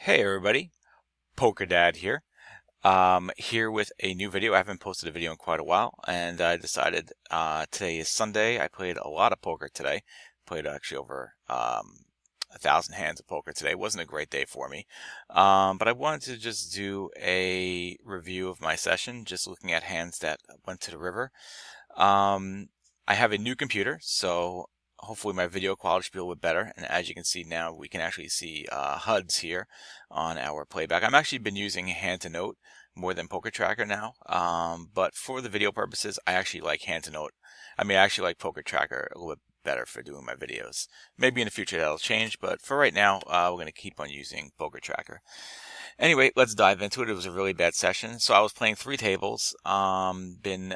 Hey everybody, Poker Dad here. Here with a new video. I haven't posted a video in quite a while, and I decided today is Sunday. I played a lot of poker today. Played actually over 1,000 hands of poker today. It wasn't a great day for me, but I wanted to just do a review of my session, just looking at hands that went to the river. I have a new computer, so hopefully my video quality should be a little bit better. And as you can see now, we can actually see HUDs here on our playback. I've actually been using Hand to Note more than Poker Tracker now, but for the video purposes, I actually like Hand to Note. I actually like Poker Tracker a little bit better for doing my videos. Maybe in the future that'll change, but for right now, we're going to keep on using Poker Tracker. Anyway, let's dive into it. It was a really bad session. So I was playing 3 tables. Been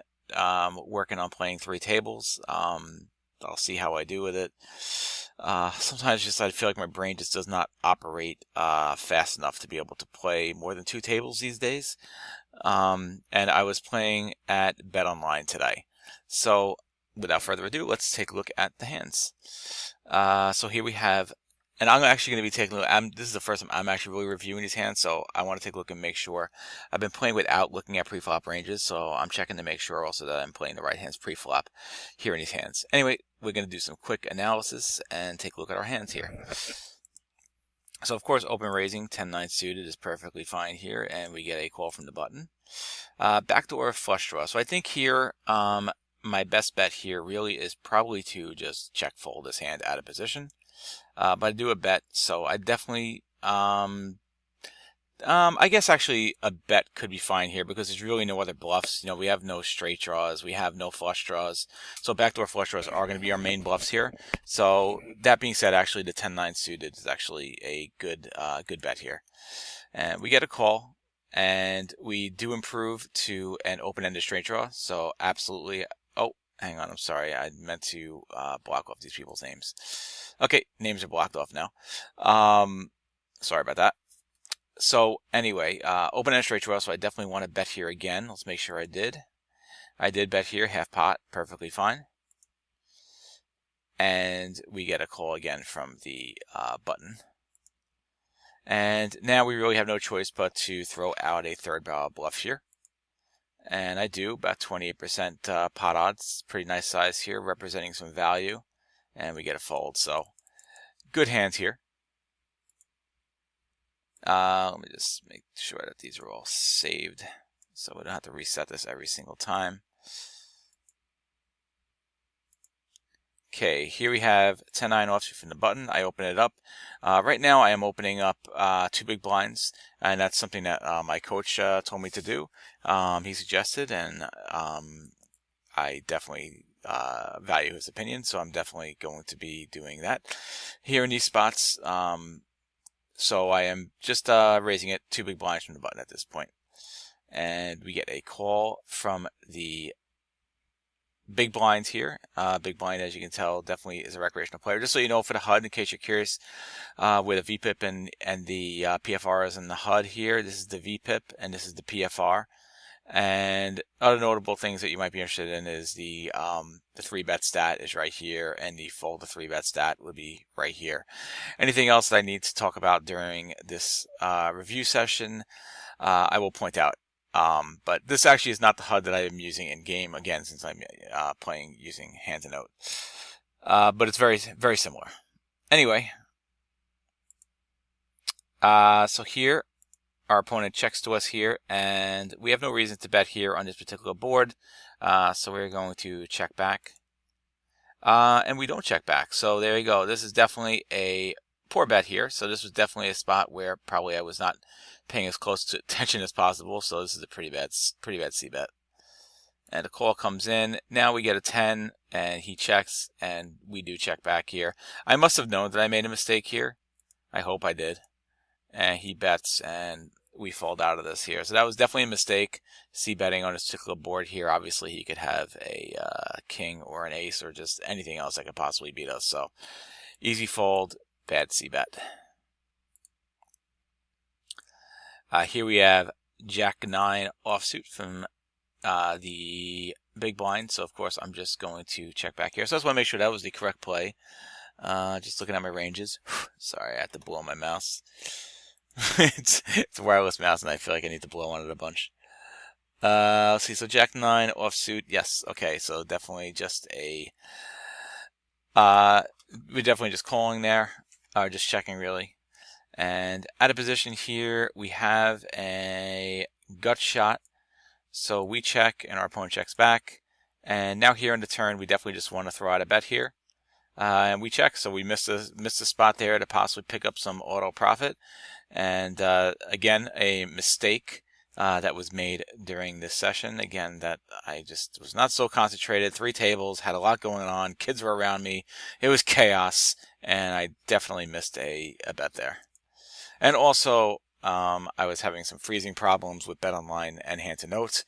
working on playing 3 tables. I'll see how I do with it. Sometimes just I feel like my brain just does not operate fast enough to be able to play more than 2 tables these days. And I was playing at BetOnline today. So without further ado, let's take a look at the hands. So here we have, and I'm actually going to be taking a look. This is the first time I'm actually really reviewing these hands, so I want to take a look and make sure. I've been playing without looking at pre-flop ranges, so I'm checking to make sure also that I'm playing the right hands pre-flop here in these hands. Anyway, we're going to do some quick analysis and take a look at our hands here. So of course, open raising 10-9 suited is perfectly fine here, and we get a call from the button. Backdoor flush draw. So I think here, my best bet here really is probably to just check fold this hand out of position. But I do a bet, so I definitely, I guess actually a bet could be fine here because there's really no other bluffs. You know, we have no straight draws, we have no flush draws, so backdoor flush draws are going to be our main bluffs here. So that being said, actually the 10-9 suited is actually a good bet here, and we get a call, and we do improve to an open-ended straight draw. So absolutely. Oh, hang on, I'm sorry, I meant to block off these people's names. Okay, names are blocked off now. Sorry about that. So anyway, open-ended straight draw, so I definitely want to bet here again. Let's make sure I did. I did bet here, half pot, perfectly fine. And we get a call again from the button. And now we really have no choice but to throw out a third barrel bluff here. And I do, about 28% pot odds. Pretty nice size here, representing some value. And we get a fold, so good hands here. Let me just make sure that these are all saved so we don't have to reset this every single time. Okay, here we have 10-9 offsuit from the button. I open it up. Right now I am opening up 2 big blinds, and that's something that my coach told me to do. He suggested, and I definitely value his opinion, so I'm definitely going to be doing that here in these spots. So I am just raising it 2 big blinds from the button at this point. And we get a call from the big blinds here. Big blind, as you can tell, definitely is a recreational player. Just so you know, for the HUD, in case you're curious, with a VPIP and the PFR is in the HUD here. This is the VPIP and this is the PFR. And other notable things that you might be interested in is the 3-bet stat is right here, and the fold to 3-bet stat would be right here. Anything else that I need to talk about during this review session, I will point out. But this actually is not the HUD that I am using in game, again, since I'm playing using Hand to Note. But it's very, very similar. Anyway, so here, our opponent checks to us here, and we have no reason to bet here on this particular board, so we're going to check back. And we don't check back, so there you go. This is definitely a poor bet here, so this was definitely a spot where probably I was not paying as close to attention as possible, so this is a pretty bad c-bet. And the call comes in. Now we get a 10, and he checks, and we do check back here. I must have known that I made a mistake here. I hope I did. And he bets, and we fold out of this here. So that was definitely a mistake, c-betting on this particular board here. Obviously, he could have a king or an ace or just anything else that could possibly beat us. So easy fold, bad c-bet. Here we have Jack-9 offsuit from the big blind. So, of course, I'm just going to check back here. So I just want to make sure that was the correct play. Just looking at my ranges. Sorry, I had to blow my mouse. It's a wireless mouse, and I feel like I need to blow on it a bunch. Let's see. So Jack 9 offsuit. Yes. Okay. So definitely just a. Uh, we're definitely just calling there, or just checking really. And out of position here, we have a gut shot. So we check, and our opponent checks back. And now here in the turn, we definitely just want to throw out a bet here. And we check, so we missed a spot there to possibly pick up some auto profit. And again, a mistake that was made during this session. Again, that I just was not so concentrated. 3 tables, had a lot going on. Kids were around me. It was chaos, and I definitely missed a bet there. And also, I was having some freezing problems with BetOnline and Hand to Note,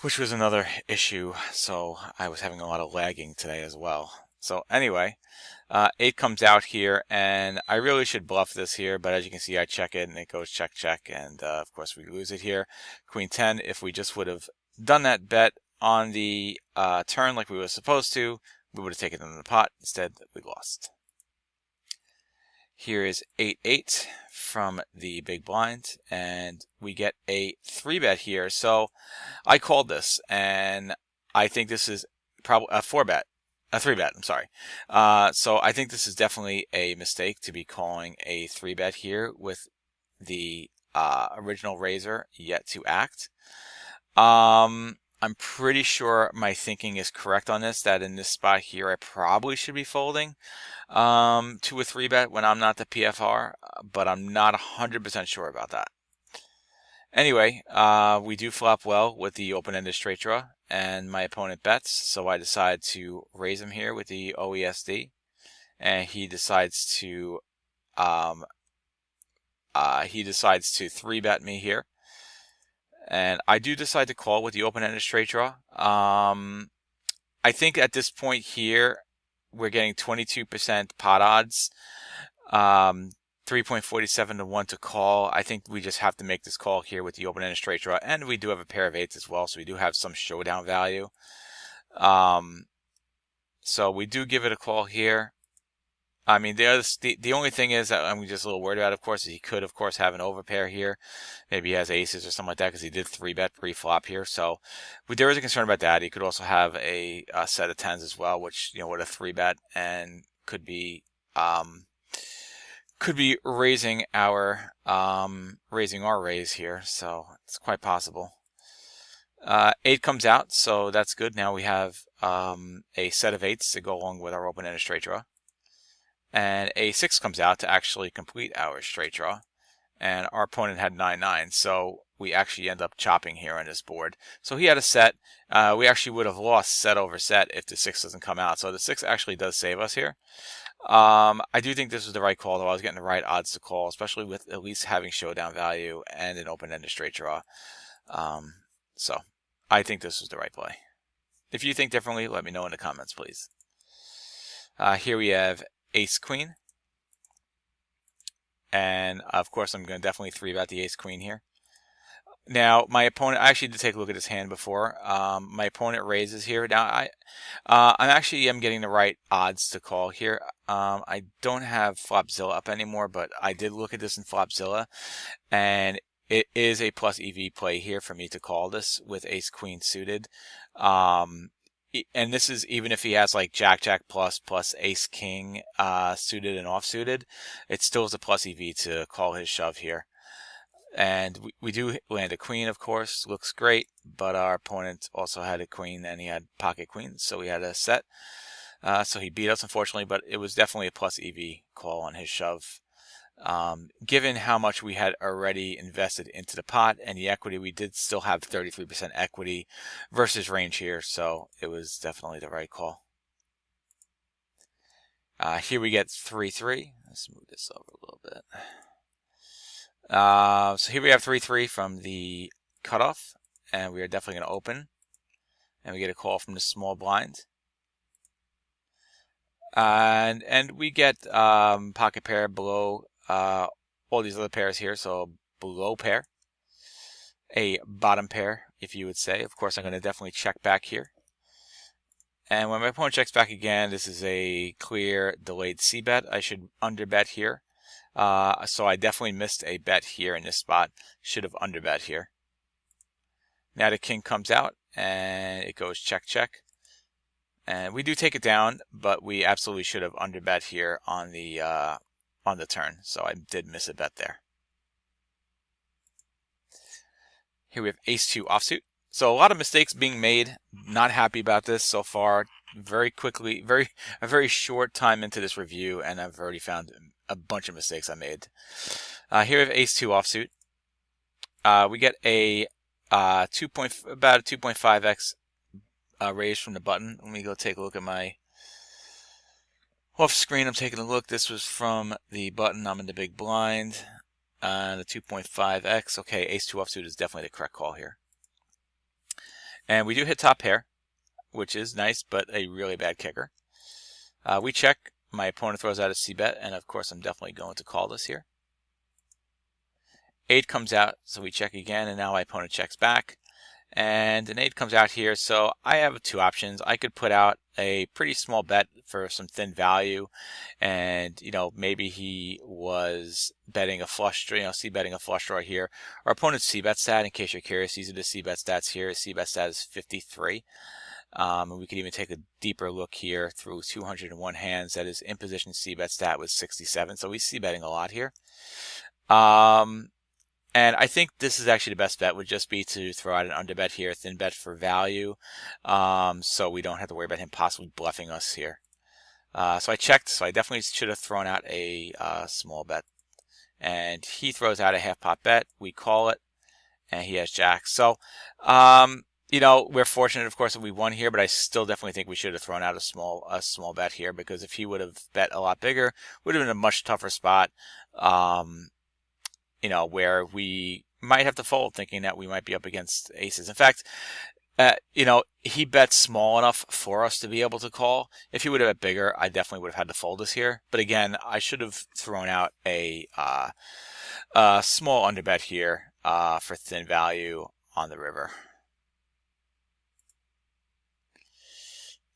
which was another issue. So I was having a lot of lagging today as well. So anyway, 8 comes out here, and I really should bluff this here, but as you can see, I check it, and it goes check, check, and of course we lose it here. Queen 10, if we just would have done that bet on the turn like we were supposed to, we would have taken it in the pot. Instead, we lost. Here is 8-8 from the big blind, and we get a 3-bet here. So I called this, and I think this is probably a 4-bet. A 3-bet, I'm sorry. So I think this is definitely a mistake to be calling a 3-bet here with the original raiser yet to act. I'm pretty sure my thinking is correct on this, that in this spot here I probably should be folding to a 3-bet when I'm not the PFR, but I'm not 100% sure about that. Anyway, we do flop well with the open-ended straight draw, and my opponent bets, so I decide to raise him here with the OESD, and he decides to 3-bet me here, and I do decide to call with the open-ended straight draw. I think at this point here we're getting 22% pot odds. 3.47 to 1 to call. I think we just have to make this call here with the open-ended straight draw, and we do have a pair of 8s as well, so we do have some showdown value. So we do give it a call here. I mean, the only thing is that I'm just a little worried about, of course, is he could, of course, have an overpair here. Maybe he has aces or something like that, because he did 3-bet pre-flop here. So there is a concern about that. He could also have a set of 10s as well, which, with a 3-bet, and could be raising our raise here, so it's quite possible. 8 comes out, so that's good. Now we have a set of 8s to go along with our open-ended straight draw, and a 6 comes out to actually complete our straight draw. And our opponent had 9-9, so we actually end up chopping here on this board. So he had a set. We actually would have lost set over set if the 6 doesn't come out. So the 6 actually does save us here. I do think this was the right call, though. I was getting the right odds to call, especially with at least having showdown value and an open-ended straight draw. So I think this was the right play. If you think differently, let me know in the comments, please. Here we have ace-queen. And of course, I'm going to definitely 3-bet the ace-queen here. Now, my opponent, I actually did take a look at his hand before. My opponent raises here. Now, I'm actually getting the right odds to call here. I don't have Flopzilla up anymore, but I did look at this in Flopzilla, and it is a plus EV play here for me to call this with ace-queen suited. And this is even if he has like Jack plus ace-king suited and off-suited, it still is a plus EV to call his shove here. And we do land a queen, of course. Looks great, but our opponent also had a queen, and he had pocket queens, so we had a set. So he beat us, unfortunately, but it was definitely a plus EV call on his shove. Given how much we had already invested into the pot and the equity, we did still have 33% equity versus range here, so it was definitely the right call. Here we get 3-3. Let's move this over a little bit. So here we have 3-3 from the cutoff, and we are definitely going to open, and we get a call from the small blind. And we get pocket pair below all these other pairs here, so below pair, a bottom pair, if you would say. Of course, I'm going to definitely check back here. And when my opponent checks back again, this is a clear delayed C bet. I should underbet here. So I definitely missed a bet here in this spot. Should have underbet here. Now the king comes out and it goes check, check. And we do take it down, but we absolutely should have underbet here on the turn. So I did miss a bet there. Here we have ace-2 offsuit. So a lot of mistakes being made. Not happy about this so far. Very quickly, a very short time into this review, and I've already found a bunch of mistakes I made. Here we have ace-2 offsuit. We get a about a 2.5x raise from the button. Let me go take a look at my off screen. I'm taking a look. This was from the button. I'm in the big blind. The 2.5x. Okay, ace-2 offsuit is definitely the correct call here. And we do hit top pair, which is nice, but a really bad kicker. We check. My opponent throws out a c-bet, and of course I'm definitely going to call this here. 8 comes out, so we check again, and now my opponent checks back. And an 8 comes out here, so I have two options. I could put out a pretty small bet for some thin value, and maybe he was betting a flush draw, c-betting a flush draw here. Our opponent's c-bet stat, in case you're curious, these are the c-bet stats here. His c-bet stat is 53. And we could even take a deeper look here through 201 hands. That his in-position c-bet stat was 67, so he's c-betting a lot here. And I think this is actually the best bet would just be to throw out an underbet here, thin bet for value, so we don't have to worry about him possibly bluffing us here. So I checked, so I definitely should have thrown out a small bet. And he throws out a half pot bet, we call it, and he has jacks. So, we're fortunate, of course, that we won here, but I still definitely think we should have thrown out a small bet here, because if he would have bet a lot bigger, it would have been a much tougher spot. Where we might have to fold, thinking that we might be up against aces. In fact, he bet small enough for us to be able to call. If he would have bet bigger, I definitely would have had to fold this here. But again, I should have thrown out a small underbet here for thin value on the river.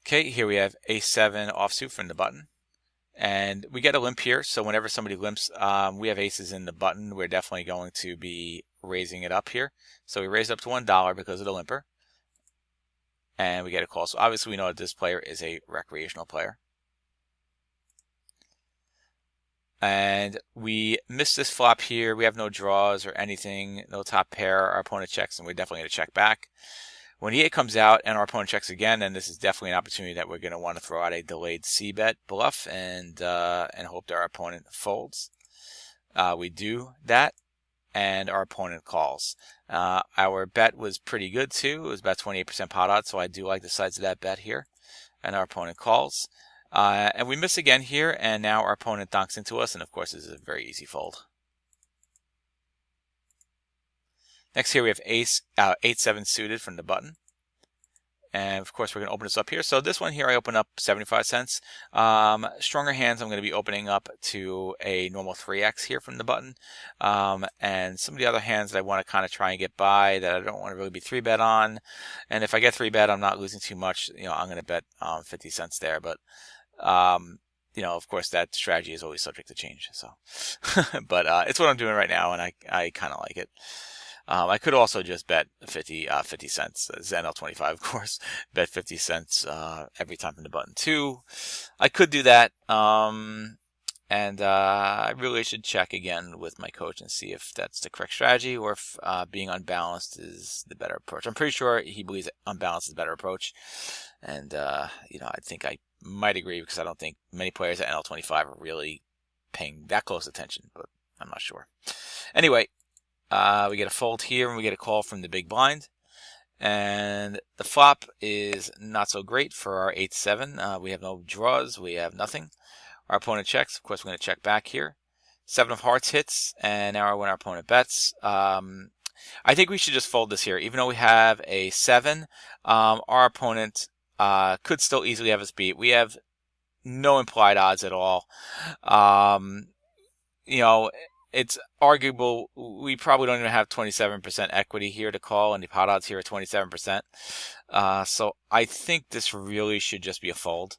Okay, here we have ace-7 offsuit from the button. And we get a limp here, so whenever somebody limps, we have aces in the button. We're definitely going to be raising it up here. So we raise up to $1 because of the limper. And we get a call. So obviously we know that this player is a recreational player. And we miss this flop here. We have no draws or anything, no top pair. Our opponent checks, and we're definitely going to check back. When E8 comes out and our opponent checks again, then this is definitely an opportunity that we're going to want to throw out a delayed c-bet bluff and hope that our opponent folds. We do that, and our opponent calls. Our bet was pretty good too. It was about 28% pot odds, so I do like the sides of that bet here. And our opponent calls. And we miss again here, and now our opponent donks into us, and of course this is a very easy fold. Next here we have ace 8-7 suited from the button. And of course we're going to open this up here. So this one here I open up 75 cents. Stronger hands I'm going to be opening up to a normal 3x here from the button. And some of the other hands that I want to kind of try and get by that I don't want to really be 3-bet on. And if I get 3-bet, I'm not losing too much. I'm going to bet 50 cents there. But of course that strategy is always subject to change. So, but it's what I'm doing right now, and I kind of like it. I could also just bet 50 cents. It's NL25, of course. Bet 50 cents every time from the button too. I could do that, and I really should check again with my coach and see if that's the correct strategy, or if being unbalanced is the better approach. I'm pretty sure he believes unbalanced is the better approach, and I think I might agree, because I don't think many players at NL25 are really paying that close attention, but I'm not sure. Anyway. We get a fold here, and we get a call from the big blind. And the flop is not so great for our 8-7. We have no draws. We have nothing. Our opponent checks. Of course, we're going to check back here. 7 of hearts hits, and now when our opponent bets. I think we should just fold this here. Even though we have a 7, our opponent could still easily have us beat. We have no implied odds at all. It's arguable. We probably don't even have 27% equity here to call, and the pot odds here are 27%. So I think this really should just be a fold.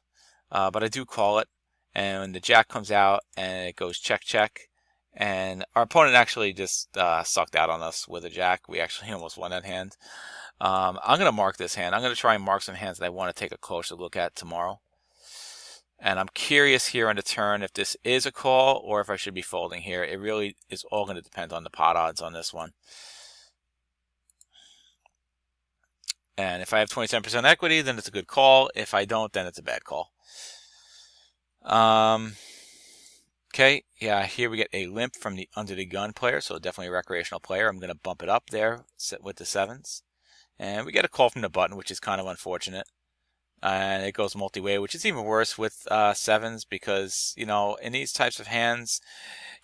But I do call it, and when the jack comes out and it goes check, check, And our opponent actually just sucked out on us with a jack. We actually almost won that hand. I'm going to mark this hand. I'm going to try and mark some hands that I want to take a closer look at tomorrow. And I'm curious here on the turn if this is a call or if I should be folding here. It really is all going to depend on the pot odds on this one. And if I have 27% equity, then it's a good call. If I don't, then it's a bad call. Okay, yeah, here we get a limp from the under the gun player, so definitely a recreational player. I'm going to bump it up there with the sevens. And we get a call from the button, which is kind of unfortunate. And it goes multi-way, which is even worse with sevens because, you know, in these types of hands,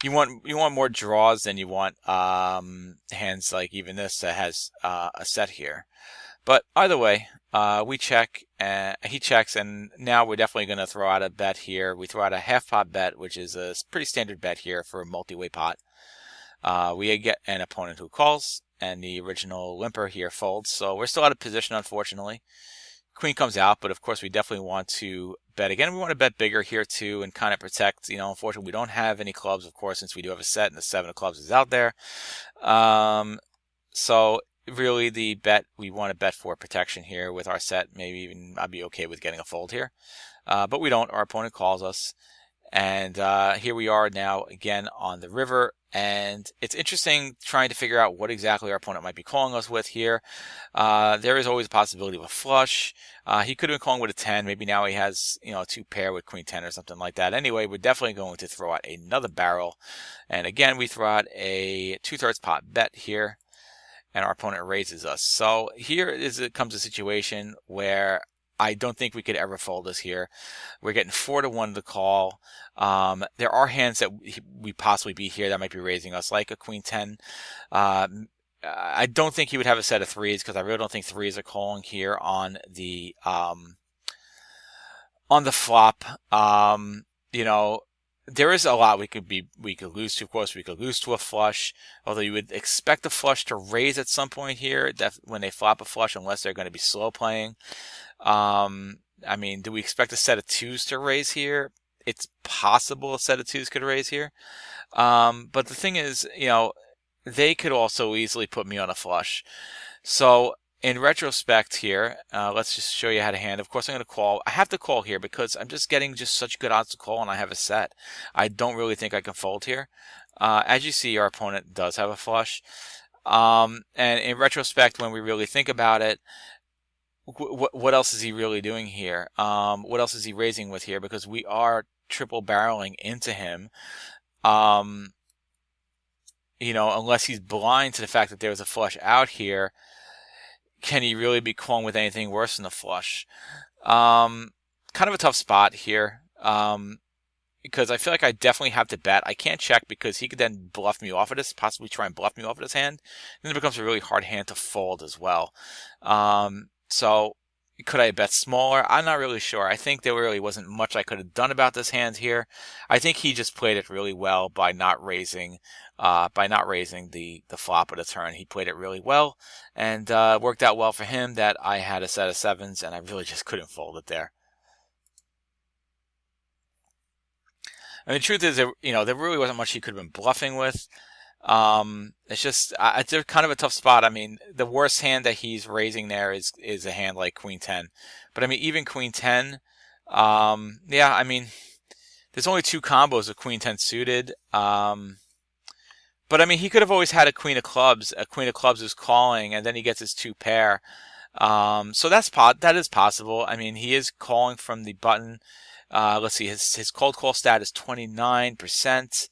you want more draws than you want hands like even this that has a set here. But either way, we check, he checks, and now we're definitely going to throw out a bet here. We throw out a half pot bet, which is a pretty standard bet here for a multi-way pot. We get an opponent who calls, and the original limper here folds. So we're still out of position, unfortunately. Queen comes out, but of course we definitely want to bet again. We want to bet bigger here too and kind of protect, you know, unfortunately we don't have any clubs, of course, since we do have a set and the 7 of clubs is out there. So really the bet, we want to bet for protection here with our set. Maybe even I'd be okay with getting a fold here. But we don't. Our opponent calls us. And here we are now again on the river. And it's interesting trying to figure out what exactly our opponent might be calling us with here. There is always a possibility of a flush. He could have been calling with a 10. Maybe now he has, you know, a 2 pair with queen 10 or something like that. Anyway, we're definitely going to throw out another barrel. And again, we throw out a 2/3 pot bet here. And our opponent raises us. So here it comes a situation where I don't think we could ever fold this here. We're getting 4-1 to call. There are hands that we possibly be here that might be raising us, like a queen 10. I don't think he would have a set of threes because I really don't think threes are calling here on the flop. You know, there is a lot we could lose to. Of course, we could lose to a flush, although you would expect a flush to raise at some point here when they flop a flush, unless they're going to be slow playing. I mean, do we expect a set of 2s to raise here? It's possible a set of 2s could raise here. But the thing is, you know, they could also easily put me on a flush. So in retrospect here, let's just show you how to hand. Of course, I'm going to call. I have to call here because I'm just getting such good odds to call and I have a set. I don't really think I can fold here. As you see, our opponent does have a flush. And in retrospect, when we really think about it, what else is he really doing here? What else is he raising with here? Because we are triple barreling into him. You know, unless he's blind to the fact that there was a flush out here, can he really be calling with anything worse than a flush? Kind of a tough spot here. Because I feel like I definitely have to bet. I can't check because he could then bluff me off of this, possibly try and bluff me off of this hand. Then it becomes a really hard hand to fold as well. So could I bet smaller? I'm not really sure. I think there really wasn't much I could have done about this hand here. I think he just played it really well by not raising the flop of the turn. He played it really well and worked out well for him that I had a set of 7s and I really just couldn't fold it there. And the truth is, there really wasn't much he could have been bluffing with. It's just it's kind of a tough spot. I mean, the worst hand that he's raising there is a hand like queen 10. But I mean, even queen 10, yeah, I mean, there's only 2 combos of queen 10 suited. But I mean, he could have always had a queen of clubs. A queen of clubs is calling, and then he gets his 2 pair. So that is possible. I mean, he is calling from the button. Let's see, his cold call stat is 29%.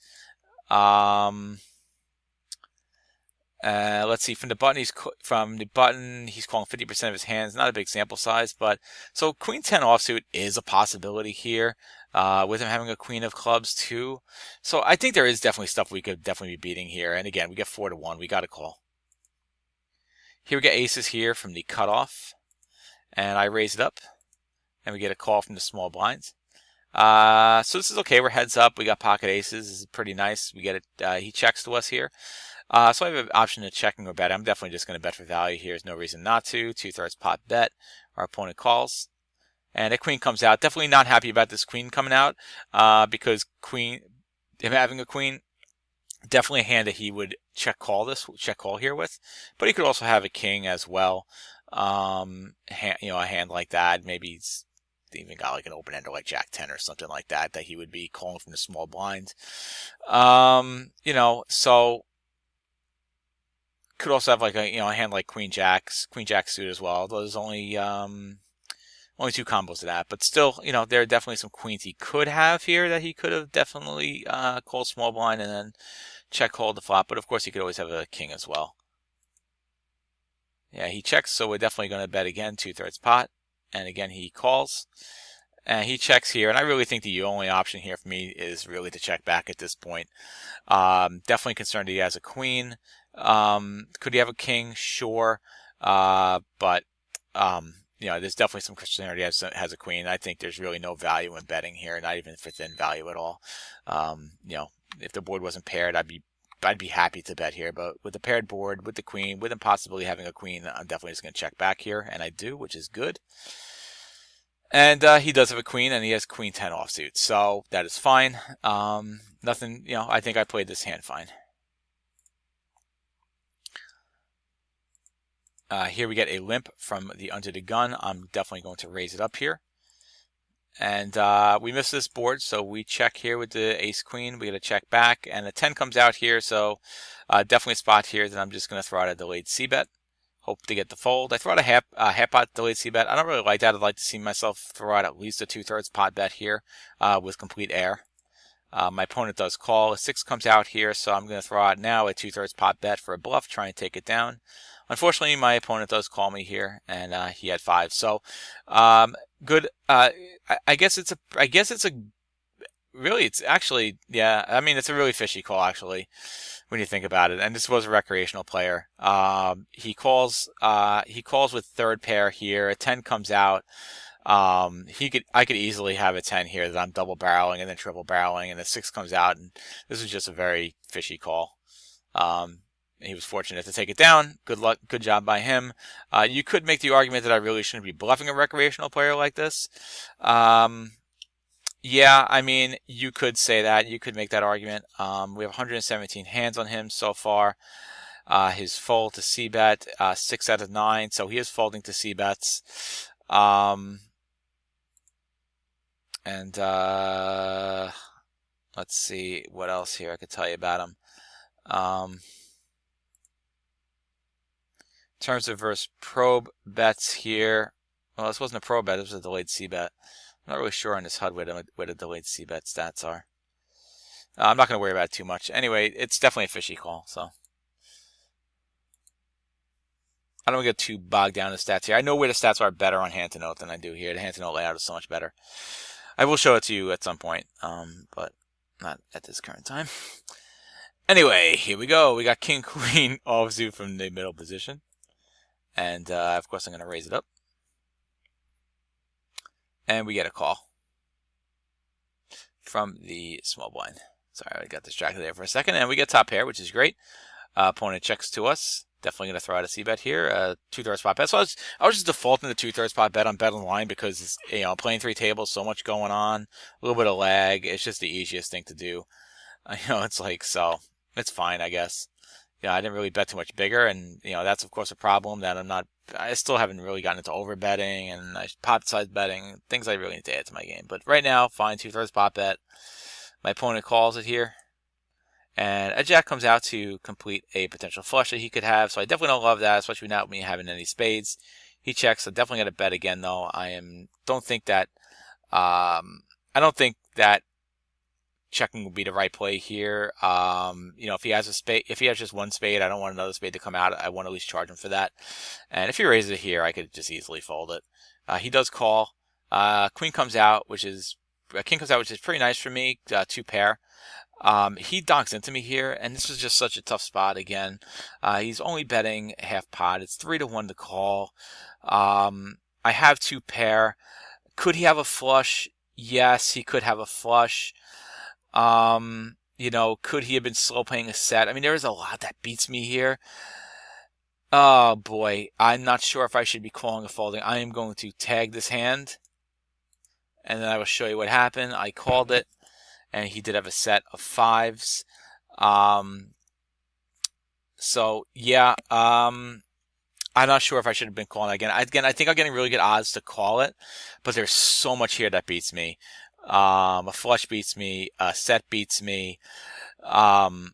Let's see, from the button he's calling 50% of his hands. Not a big sample size, but so queen 10 offsuit is a possibility here. With him having a queen of clubs too. So I think there is definitely stuff we could definitely be beating here. And again, we get 4-1. We got to call. Here we get aces here from the cutoff. And I raise it up. And we get a call from the small blinds. So this is okay. We're heads up. We got pocket aces. This is pretty nice. We get it. He checks to us here. So I have an option of checking or bet. I'm definitely just going to bet for value here. There's no reason not to. 2/3 pot bet. Our opponent calls. And a queen comes out. Definitely not happy about this queen coming out, because him having a queen Definitely a hand that he would check call here with, but he could also have a king as well. A hand like that. Maybe he's even got like an open ender like Jack 10 or something like that he would be calling from the small blind. So could also have like a hand like Queen Jack suit as well. There's only two combos of that, but still, there are definitely some queens he could have here that he could have definitely called small blind and then check hold the flop. But of course, he could always have a king as well. Yeah, he checks, so we're definitely going to bet again, 2/3 pot. And again, he calls. And he checks here, and I really think the only option here for me is really to check back at this point. Definitely concerned that he has a queen. Could he have a king? Sure. But there's definitely some concern that he has a queen. I think there's really no value in betting here, not even for thin value at all. If the board wasn't paired, I'd be happy to bet here, but with the paired board, with the queen, with him possibly having a queen, I'm definitely just going to check back here, and I do, which is good. And he does have a queen, and he has queen 10 offsuit, so that is fine. Nothing, I think I played this hand fine. Here we get a limp from the under the gun. I'm definitely going to raise it up here. And we missed this board, so we check here with the ace queen. We get a check back, and a 10 comes out here, so definitely a spot here that I'm just going to throw out a delayed c-bet. Hope to get the fold. I throw out a half pot delayed c-bet. I don't really like that. I'd like to see myself throw out at least a 2/3 pot bet here with complete air. My opponent does call. A 6 comes out here, so I'm going to throw out now a 2/3 pot bet for a bluff, try and take it down. Unfortunately, my opponent does call me here, and he had 5. So good. I guess it's actually, yeah. I mean, it's a really fishy call actually when you think about it. And this was a recreational player. He calls with third pair here. A 10 comes out. I could easily have a 10 here that I'm double barreling and then triple barreling, and a 6 comes out, and this is just a very fishy call. He was fortunate to take it down. Good luck, good job by him. You could make the argument that I really shouldn't be bluffing a recreational player like this. Yeah, I mean, you could say that. You could make that argument. We have 117 hands on him so far. His fold to c-bet, 6 out of 9, so he is folding to c-bets. And let's see what else here I could tell you about him. In terms of versus probe bets here, well, this wasn't a probe bet, this was a delayed c-bet. I'm not really sure on this HUD what the delayed c-bet stats are. I'm not going to worry about it too much. Anyway, it's definitely a fishy call, so I don't get too bogged down in the stats here. I know where the stats are better on hand to note than I do here. The hand to note layout is so much better. I will show it to you at some point, but not at this current time. Anyway, here we go. We got king, queen offsuit from the middle position. And, of course, I'm going to raise it up. And we get a call from the small blind. Sorry, I got distracted there for a second. And we get top pair, which is great. Opponent checks to us. Definitely going to throw out a c-bet here. 2/3 pot bet. So I was just defaulting the 2/3 pot bet on BetOnline because, playing 3 tables, so much going on, a little bit of lag. It's just the easiest thing to do. It's like, so it's fine, I guess. I didn't really bet too much bigger, and that's of course a problem that I still haven't really gotten into over betting and pot size betting, things I really need to add to my game. But right now, fine, 2/3 pot bet. My opponent calls it here, and a jack comes out to complete a potential flush that he could have. So I definitely don't love that, especially without me having any spades. He checks. So definitely got to bet again, though. I don't think that checking would be the right play here. If he has a spade, if he has just one spade, I don't want another spade to come out. I want to at least charge him for that. And if he raises it here, I could just easily fold it. He does call. King comes out, which is pretty nice for me. 2 pair. He donks into me here, and this was just such a tough spot again. He's only betting half pot. It's 3-1 to call. I have 2 pair. Could he have a flush? Yes, he could have a flush. Could he have been slow playing a set? I mean, there is a lot that beats me here. Oh boy, I'm not sure if I should be calling or folding. I am going to tag this hand, and then I will show you what happened. I called it, and he did have a set of 5s. So yeah, I'm not sure if I should have been calling again. I think I'm getting really good odds to call it, but there's so much here that beats me. A flush beats me, a set beats me. Um,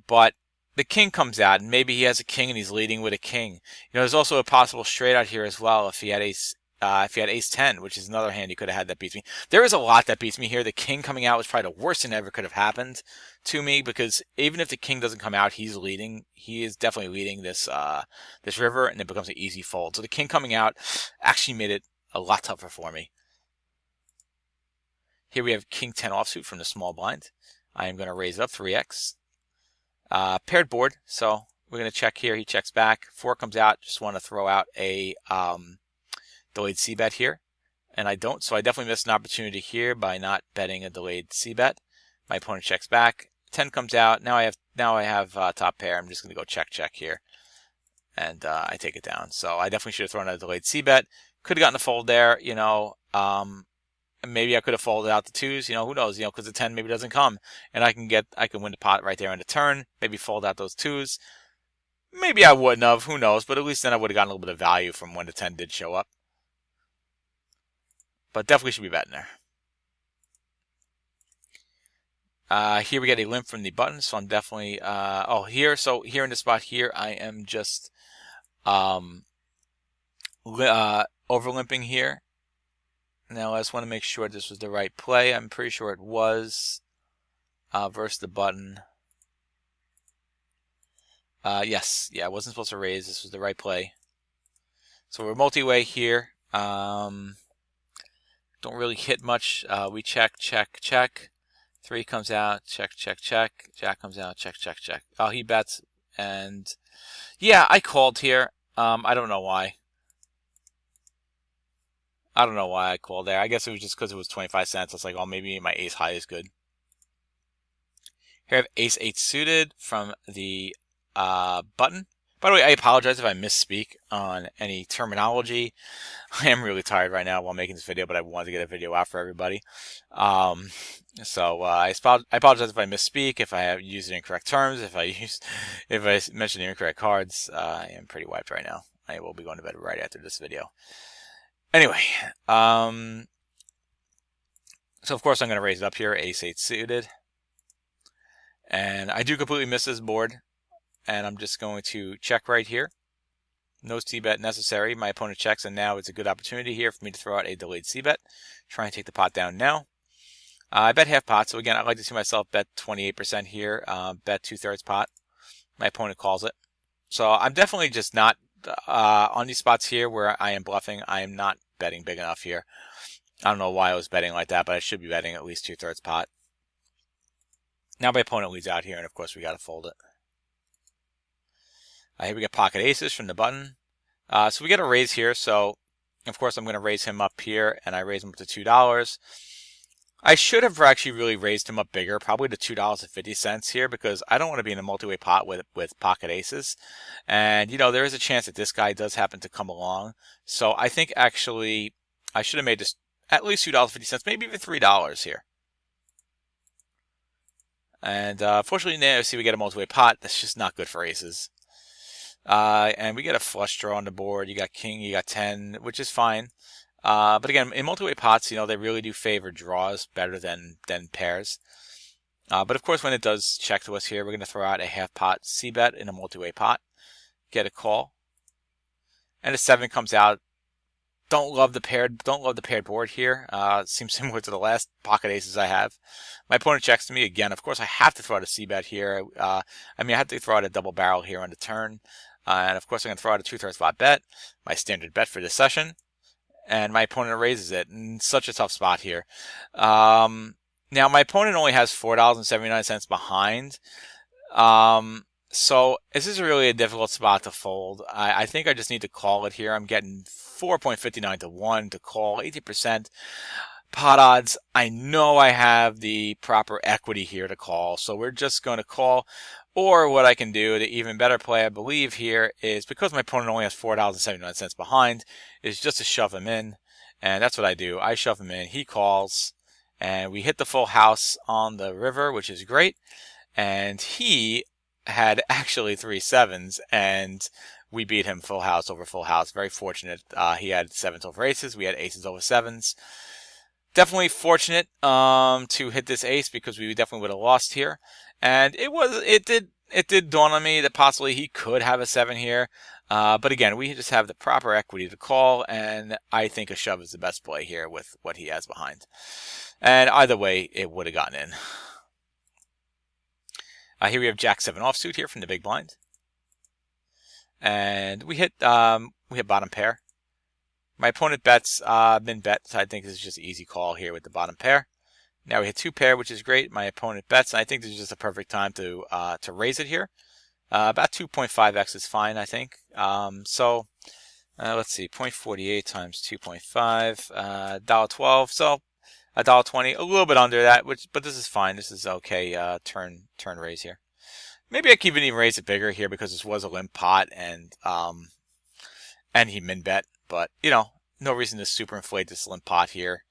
but the king comes out, and maybe he has a king and he's leading with a king. There's also a possible straight out here as well if he had ace 10, which is another hand he could have had that beats me. There is a lot that beats me here. The king coming out was probably the worst thing that ever could have happened to me, because even if the king doesn't come out, he's leading. He is definitely leading this river, and it becomes an easy fold. So the king coming out actually made it a lot tougher for me. Here we have king 10 offsuit from the small blind. I am going to raise it up 3x. Paired board, so we're going to check here. He checks back. 4 comes out. Just want to throw out a delayed c-bet here, and I don't, so I definitely missed an opportunity here by not betting a delayed c-bet. My opponent checks back. 10 comes out. Now I have top pair. I'm just going to go check here, and I take it down. So I definitely should have thrown a delayed c-bet. Could have gotten a fold there, maybe I could have folded out the 2s, who knows, because the 10 maybe doesn't come, and I can win the pot right there on the turn, maybe fold out those 2s. Maybe I wouldn't have, who knows, but at least then I would have gotten a little bit of value from when the 10 did show up. But definitely should be betting there. Here we get a limp from the button, so I'm definitely, here in this spot here, I am just over limping here. Now I just want to make sure this was the right play. I'm pretty sure it was versus the button. Yes, yeah, I wasn't supposed to raise. This was the right play. So we're multi-way here. Don't really hit much. We check. 3 comes out, check. Jack comes out, check. Oh, he bets, and yeah, I called here. I don't know why. I called there. I guess it was just because it was 25 cents. I was like, oh, maybe my ace high is good. Here I have ace 8 suited from the button. By the way, I apologize if I misspeak on any terminology. I am really tired right now while making this video, but I wanted to get a video out for everybody. So I apologize if I misspeak, if I have used incorrect terms, if I mentioned the incorrect cards. I am pretty wiped right now. I will be going to bed right after this video. Anyway, so of course I'm going to raise it up here, ace 8 suited. And I do completely miss this board, and I'm just going to check right here. No c-bet necessary. My opponent checks, and now it's a good opportunity here for me to throw out a delayed c-bet. Try and take the pot down now. I bet half pot, so again, I like to see myself bet 28% here, bet 2/3 pot. My opponent calls it. So I'm definitely just not on these spots here where I am bluffing. I am not betting big enough here. I don't know why I was betting like that, but I should be betting at least 2/3 pot. Now my opponent leads out here, and of course we got to fold it. Here we get pocket aces from the button. So we get a raise here, so of course I'm going to raise him up here, and I raise him up to $2. I should have actually really raised him up bigger, probably to $2.50 here, because I don't want to be in a multi-way pot with pocket aces. And, there is a chance that this guy does happen to come along. So I think actually I should have made this at least $2.50, maybe even $3 here. And fortunately now, see, we get a multi-way pot. That's just not good for aces. And we get a flush draw on the board. You got king, you got 10, which is fine. But again, in multi-way pots, they really do favor draws better than pairs. But of course, when it does check to us here, we're going to throw out a half pot c-bet in a multi-way pot. Get a call. And a 7 comes out. Don't love the paired board here. Seems similar to the last pocket aces I have. My opponent checks to me again. Of course, I have to throw out a c-bet here. I have to throw out a double barrel here on the turn. And of course, I'm going to throw out a 2/3 pot bet, my standard bet for this session. And my opponent raises it in such a tough spot here. Now, my opponent only has $4.79 behind. So this is really a difficult spot to fold. I think I just need to call it here. I'm getting 4.59 to 1 to call, 80% pot odds. I know I have the proper equity here to call, so we're just going to call. Or what I can do, the even better play I believe here is, because my opponent only has $4.79 behind, is just to shove him in. And that's what I do. I shove him in, he calls, and we hit the full house on the river, which is great. and he had actually 3 7s, and we beat him full house over full house. Very fortunate. He had 7s over aces. We had aces over 7s. Definitely fortunate to hit this ace, because we definitely would have lost here. And it did dawn on me that possibly he could have a 7 here. But again, we just have the proper equity to call, and I think a shove is the best play here with what he has behind. And either way, it would have gotten in. Here we have Jack 7 offsuit here from the big blind. And we hit bottom pair. My opponent bets min bet, so I think this is just an easy call here with the bottom pair. Now we hit 2 pair, which is great. My opponent bets, and I think this is just a perfect time to raise it here. About 2.5x is fine, I think. So let's see, 0.48 times 2.5, $1.12. So $1.20, a little bit under that, but this is fine. This is okay. Turn raise here. Maybe I could even raise it bigger here, because this was a limp pot, and he min bet. But no reason to super inflate this limp pot here.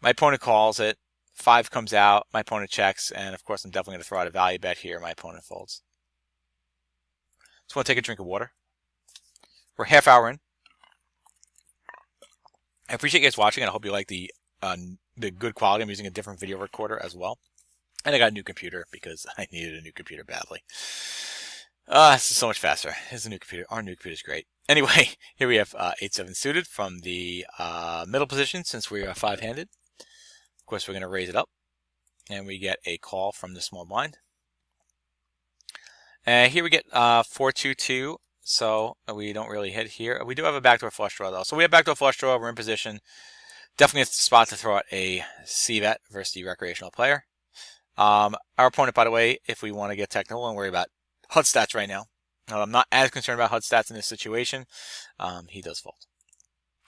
My opponent calls it. 5 comes out. My opponent checks, and of course I'm definitely going to throw out a value bet here. My opponent folds. Just want to take a drink of water. We're half hour in. I appreciate you guys watching, and I hope you like the good quality. I'm using a different video recorder as well. And I got a new computer because I needed a new computer badly. This is so much faster. Here's a new computer. Our new computer is great. Anyway, here we have 8-7 suited from the middle position, since we are 5-handed. Of course, we're going to raise it up, and we get a call from the small blind. And here we get 4-2-2, so we don't really hit here. We do have a backdoor flush draw, though. So we have backdoor flush draw. We're in position. Definitely a spot to throw out a C-bet versus the recreational player. Our opponent, by the way, if we want to get technical and worry about HUD stats right now, I'm not as concerned about HUD stats in this situation. He does fold.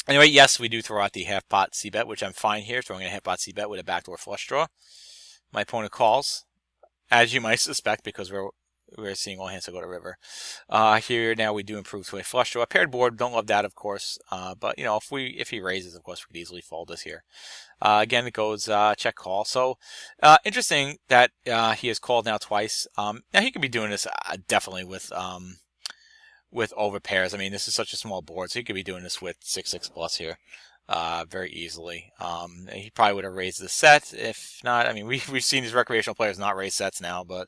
Anyway, yes, we do throw out the half pot C-bet, which I'm fine here, throwing a half pot C-bet with a backdoor flush draw. My opponent calls, as you might suspect, because we're seeing all hands to go to river. Here now we do improve to a flush draw. A paired board, don't love that, of course. But if he raises, of course, we could easily fold this here. Again, it goes check call. So interesting that he has called now twice. Now he could be doing this definitely with over pairs. I mean, this is such a small board, so he could be doing this with 6-6 plus here. Very easily. He probably would have raised the set. If not, I mean, we've seen these recreational players not raise sets now, but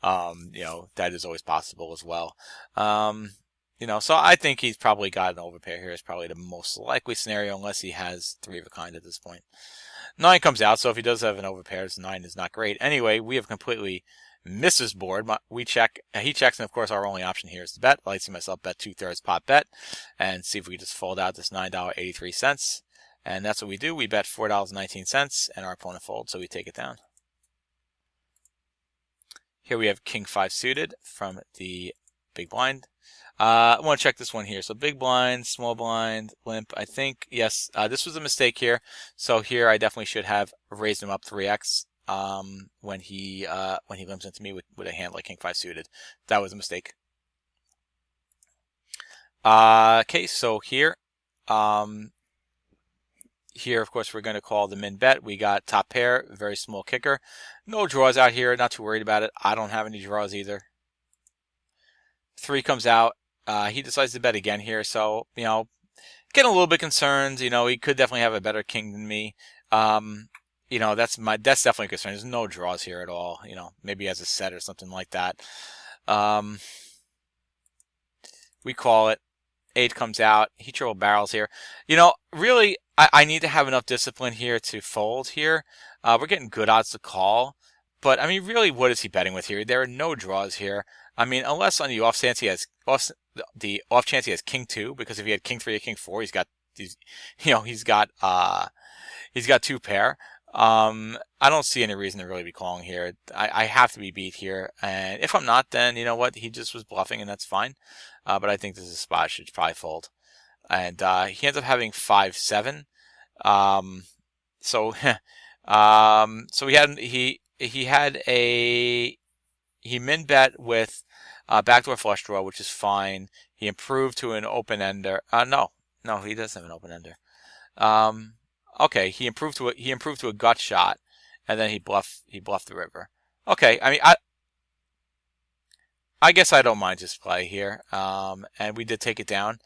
that is always possible as well. So I think he's probably got an overpair here. Is probably the most likely scenario, unless he has 3 of a kind at this point. 9 comes out, so if he does have an overpair, his 9 is not great. Anyway, we have completely missed this board. We check. He checks, and of course our only option here is to bet. I like to see myself bet 2/3 pot bet, and see if we can just fold out this $9.83. And that's what we do. We bet $4.19, and our opponent folds, so we take it down. Here we have King 5 suited from the big blind. I want to check this one here. So big blind, small blind, limp. I think, yes, this was a mistake here. So here I definitely should have raised him up 3x when he limps into me with a hand like King 5 suited. That was a mistake. Okay, so here, of course, we're going to call the min bet. We got top pair, very small kicker. No draws out here. Not too worried about it. I don't have any draws either. 3 comes out. He decides to bet again here. So, getting a little bit concerned. He could definitely have a better king than me. That's definitely a concern. There's no draws here at all. Maybe he has a set or something like that. We call it. 8 comes out. He triple barrels here. Really, I need to have enough discipline here to fold here. We're getting good odds to call. But, I mean, really, what is he betting with here? There are no draws here. I mean, unless on the off chance he has king 2, because if he had king 3 or king 4, he's got 2 pair. I don't see any reason to really be calling here. I have to be beat here, and if I'm not, then you know what? He just was bluffing, and that's fine. But I think this is a spot I should probably fold. And he ends up having 5-7. So he min bet with backdoor flush draw, which is fine. He improved to an open ender. No, he doesn't have an open ender. Okay, he improved to a gut shot, and then he bluffed the river. Okay, I mean I guess I don't mind his play here. And we did take it down.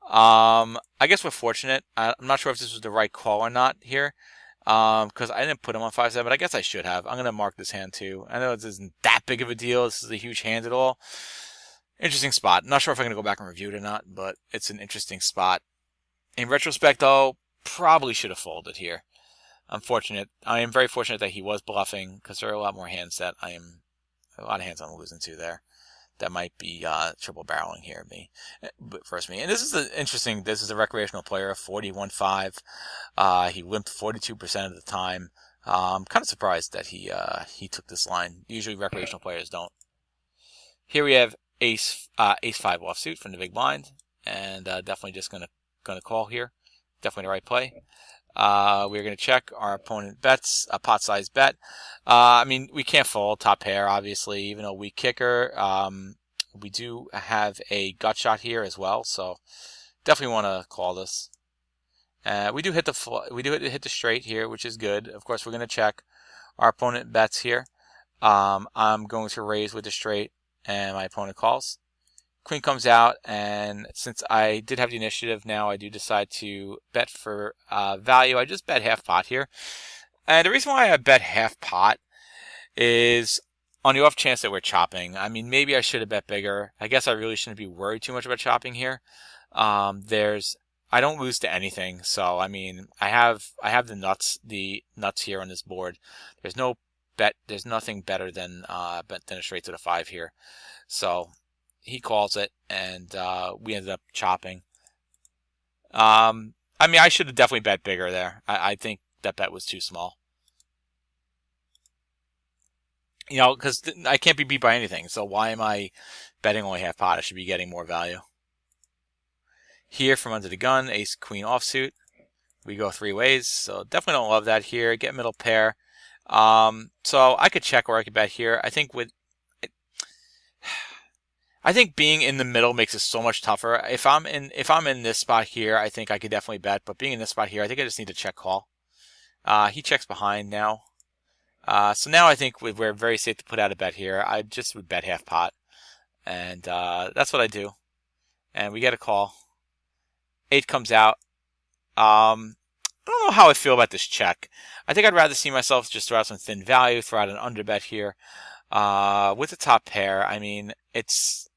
I guess we're fortunate. I'm not sure if this was the right call or not here. Because I didn't put him on 5-7, but I guess I should have. I'm gonna mark this hand too. I know this isn't that big of a deal. This is a huge hand at all. Interesting spot. Not sure if I'm gonna go back and review it or not, but it's an interesting spot. In retrospect, though, probably should have folded here. Unfortunate. I am very fortunate that he was bluffing because there are a lot more hands that a lot of hands I'm losing to there. That might be triple barreling here me versus me. And this is interesting. This is a recreational player, 41.5. He limped 42% of the time. I'm kind of surprised that he took this line. Usually recreational players don't. Here we have ace 5 offsuit from the big blind, and definitely just gonna call here. Definitely the right play. We're going to check our opponent bets, a pot size bet. I mean, we can't fold top pair, obviously, even though weak kicker. We do have a gut shot here as well, so definitely want to call this. We do hit the straight here, which is good. Of course, we're going to check our opponent bets here. I'm going to raise with the straight, and my opponent calls. Queen comes out, and since I did have the initiative, now I do decide to bet for value. I just bet half pot here. And the reason why I bet half pot is on the off chance that we're chopping. I mean, maybe I should have bet bigger. I guess I really shouldn't be worried too much about chopping here. I don't lose to anything, so I mean, I have the nuts here on this board. There's nothing better than a straight to the 5 here. So he calls it, and we ended up chopping. I mean, I should have definitely bet bigger there. I think that bet was too small. You know, because I can't be beat by anything, so why am I betting only half pot? I should be getting more value. Here from under the gun, ace queen offsuit. We go 3 ways, so definitely don't love that here. Get middle pair. So I could check or I could bet here. I think being in the middle makes it so much tougher. If I'm in this spot here, I think I could definitely bet. But being in this spot here, I think I just need to check call. He checks behind now. So now I think we're very safe to put out a bet here. I just would bet half pot, and that's what I do. And we get a call. 8 comes out. I don't know how I feel about this check. I think I'd rather see myself just throw out some thin value, throw out an under bet here. With the top pair, I mean, it's,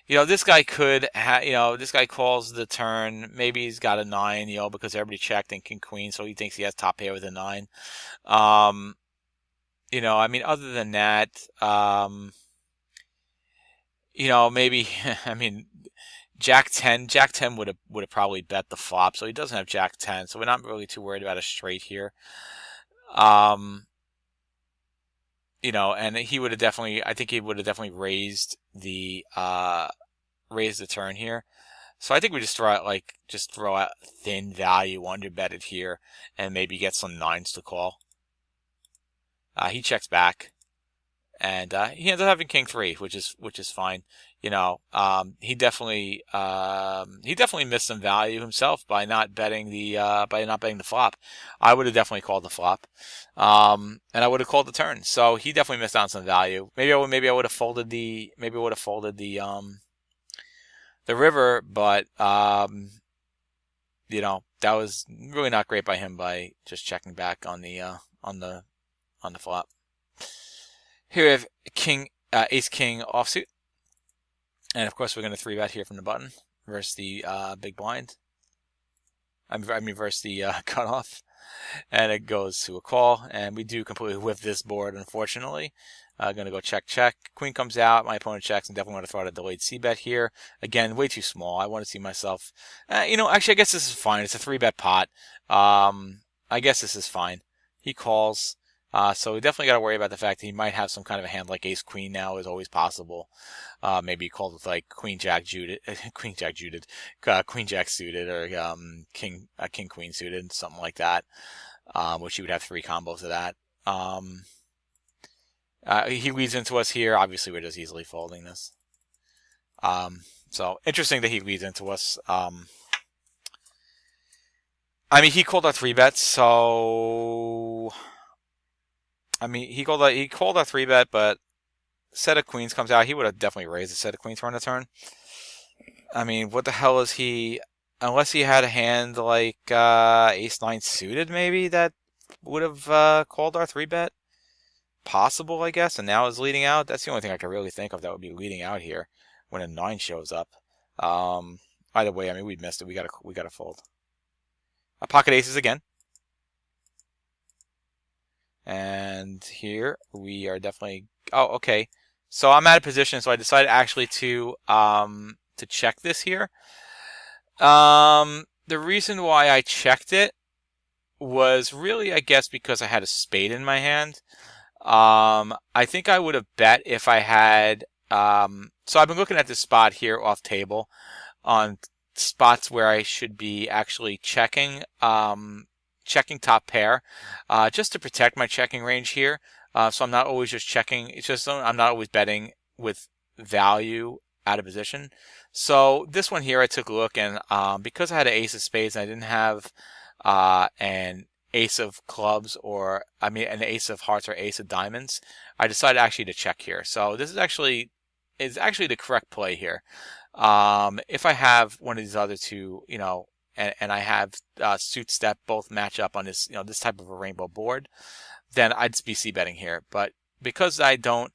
you know, this guy could this guy calls the turn. Maybe he's got a 9, because everybody checked and king queen, so he thinks he has top pair with a 9. I mean, other than that, maybe, I mean, Jack 10 would have probably bet the flop, so he doesn't have Jack 10, so we're not really too worried about a straight here. And he would have definitely, I think he would have definitely raised the turn here. So I think we just throw out thin value, under bet it here, and maybe get some 9s to call. He checks back, and he ends up having king 3, which is fine. He definitely missed some value himself by not betting the flop. I would have definitely called the flop, and I would have called the turn. So he definitely missed out on some value. Maybe I would have folded the river, but that was really not great by him by just checking back on the flop. Here we have ace king offsuit. And of course, we're going to 3-bet here from the button versus the big blind. I mean, versus the cutoff. And it goes to a call. And we do completely whiff this board, unfortunately. Going to go check. Queen comes out. My opponent checks, and definitely want to throw out a delayed c-bet here. Again, way too small. I want to see myself. Actually, I guess this is fine. It's a 3-bet pot. I guess this is fine. He calls. So we definitely got to worry about the fact that he might have some kind of a hand like ace queen now is always possible. Maybe he called with like queen jack suited, queen jack suited, or king queen suited, something like that. Which he would have 3 combos of that. He leads into us here. Obviously, we're just easily folding this. So interesting that he leads into us. I mean, he called our 3-bets, so. I mean, he called our 3-bet, but set of queens comes out, he would have definitely raised a set of queens for on the turn. I mean, what the hell is he? Unless he had a hand like ace-9 suited, maybe that would have called our 3-bet. Possible, I guess, and now is leading out. That's the only thing I can really think of that would be leading out here when a 9 shows up. Either way, I mean, we missed it. We gotta fold. Pocket aces again. And here we are definitely. Oh, okay. So I'm out of position, so I decided actually to check this here. The reason why I checked it was really, I guess, because I had a spade in my hand. I think I would have bet if I had. So I've been looking at this spot here off table on spots where I should be actually checking top pair, just to protect my checking range here. So I'm not always just checking. It's just I'm not always betting with value out of position. So this one here, I took a look, and because I had an ace of spades and I didn't have an ace of clubs, or I mean an ace of hearts or ace of diamonds, I decided actually to check here. So this is actually the correct play here. If I have one of these other two, and I have suits that both match up on this, this type of a rainbow board, then I'd be c-betting here. But because I don't,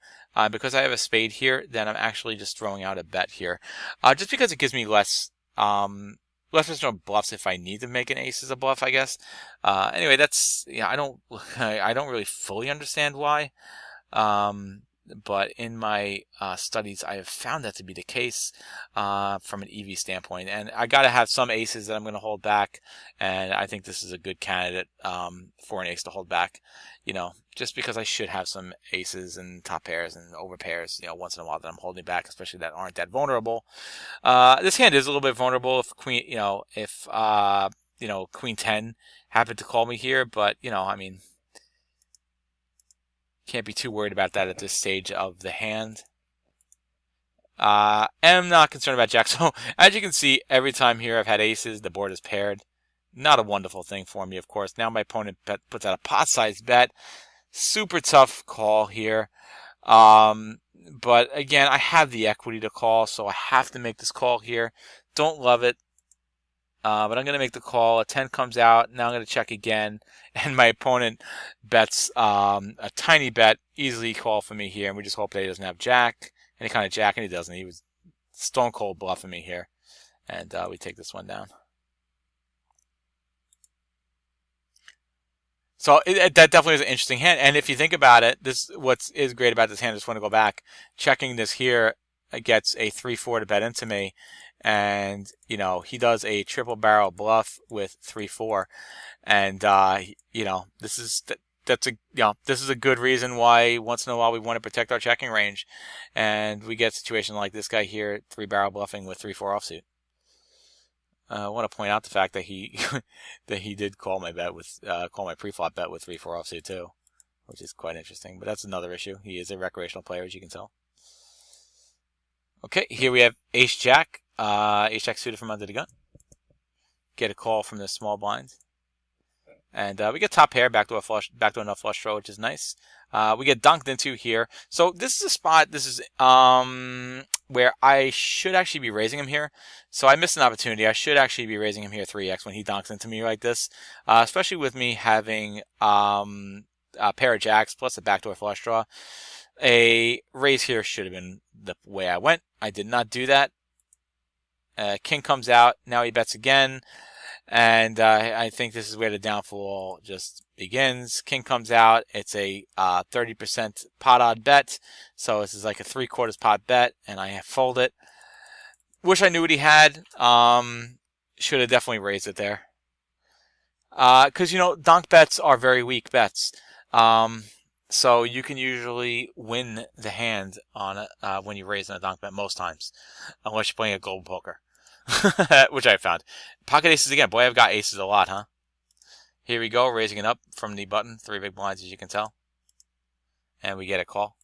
because I have a spade here, then I'm actually just throwing out a bet here, just because it gives me less bluffs if I need to make an ace as a bluff, I guess. Anyway, that's I don't really fully understand why. But in my studies, I have found that to be the case from an EV standpoint. And I got to have some aces that I'm going to hold back. And I think this is a good candidate for an ace to hold back. Just because I should have some aces and top pairs and over pairs, once in a while that I'm holding back, especially that aren't that vulnerable. This hand is a little bit vulnerable if Queen 10 happened to call me here. But, I mean, can't be too worried about that at this stage of the hand. Am not concerned about Jack. So as you can see, every time here I've had aces, the board is paired. Not a wonderful thing for me, of course. Now my opponent puts out a pot-sized bet. Super tough call here. But again, I have the equity to call, so I have to make this call here. Don't love it. But I'm going to make the call. A 10 comes out. Now I'm going to check again. And my opponent bets a tiny bet. Easily call for me here. And we just hope that he doesn't have jack. Any kind of jack. And he doesn't. He was stone cold bluffing me here. And we take this one down. So that definitely is an interesting hand. And if you think about it, what is great about this hand, I just want to go back. Checking this here gets a 3-4 to bet into me. And, he does a triple barrel bluff with 3-4. And, this is a good reason why once in a while we want to protect our checking range. And we get a situation like this guy here, 3-barrel bluffing with 3-4 offsuit. I want to point out the fact that he did call my bet with call my pre-flop bet with 3-4 offsuit too, which is quite interesting. But that's another issue. He is a recreational player, as you can tell. Okay, here we have ace jack. Ace jack suited from under the gun. Get a call from the small blind. And we get top pair, back to enough flush draw, which is nice. We get dunked into here. So this is a spot, where I should actually be raising him here. So I missed an opportunity. I should actually be raising him here 3x when he dunks into me like this. Especially with me having a pair of jacks plus a backdoor flush draw. A raise here should have been the way I went. I did not do that. King comes out. Now he bets again. And I think this is where the downfall just begins. King comes out. It's a 30% pot odd bet. So this is like a 3/4 pot bet. And I fold it. Wish I knew what he had. Should have definitely raised it there. Because, donk bets are very weak bets. So you can usually win the hand on when you raise on a donk bet most times. Unless you're playing a global poker. Which I found. Pocket aces again. Boy, I've got aces a lot, huh? Here we go, raising it up from the button. 3 big blinds, as you can tell. And we get a call.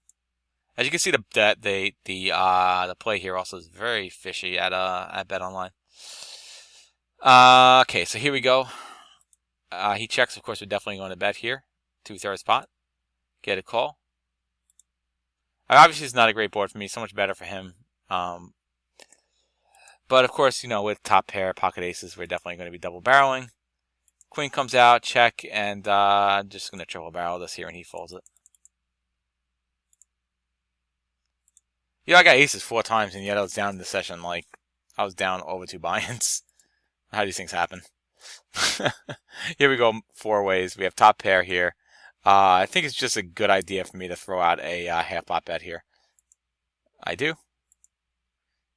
As you can see, the play here also is very fishy at BetOnline. Okay, so here we go. He checks. Of course, we're definitely going to bet here. 2/3 pot. Get a call. Obviously, it's not a great board for me. So much better for him. But of course, with top pair, pocket aces, we're definitely going to be double barreling. Queen comes out, check, and I'm just going to triple barrel this here, and he folds it. I got aces 4 times, and yet I was down in the session. Like, I was down over 2 buy-ins. How do these things happen? Here we go, 4 ways. We have top pair here. I think it's just a good idea for me to throw out a half pot bet here. I do.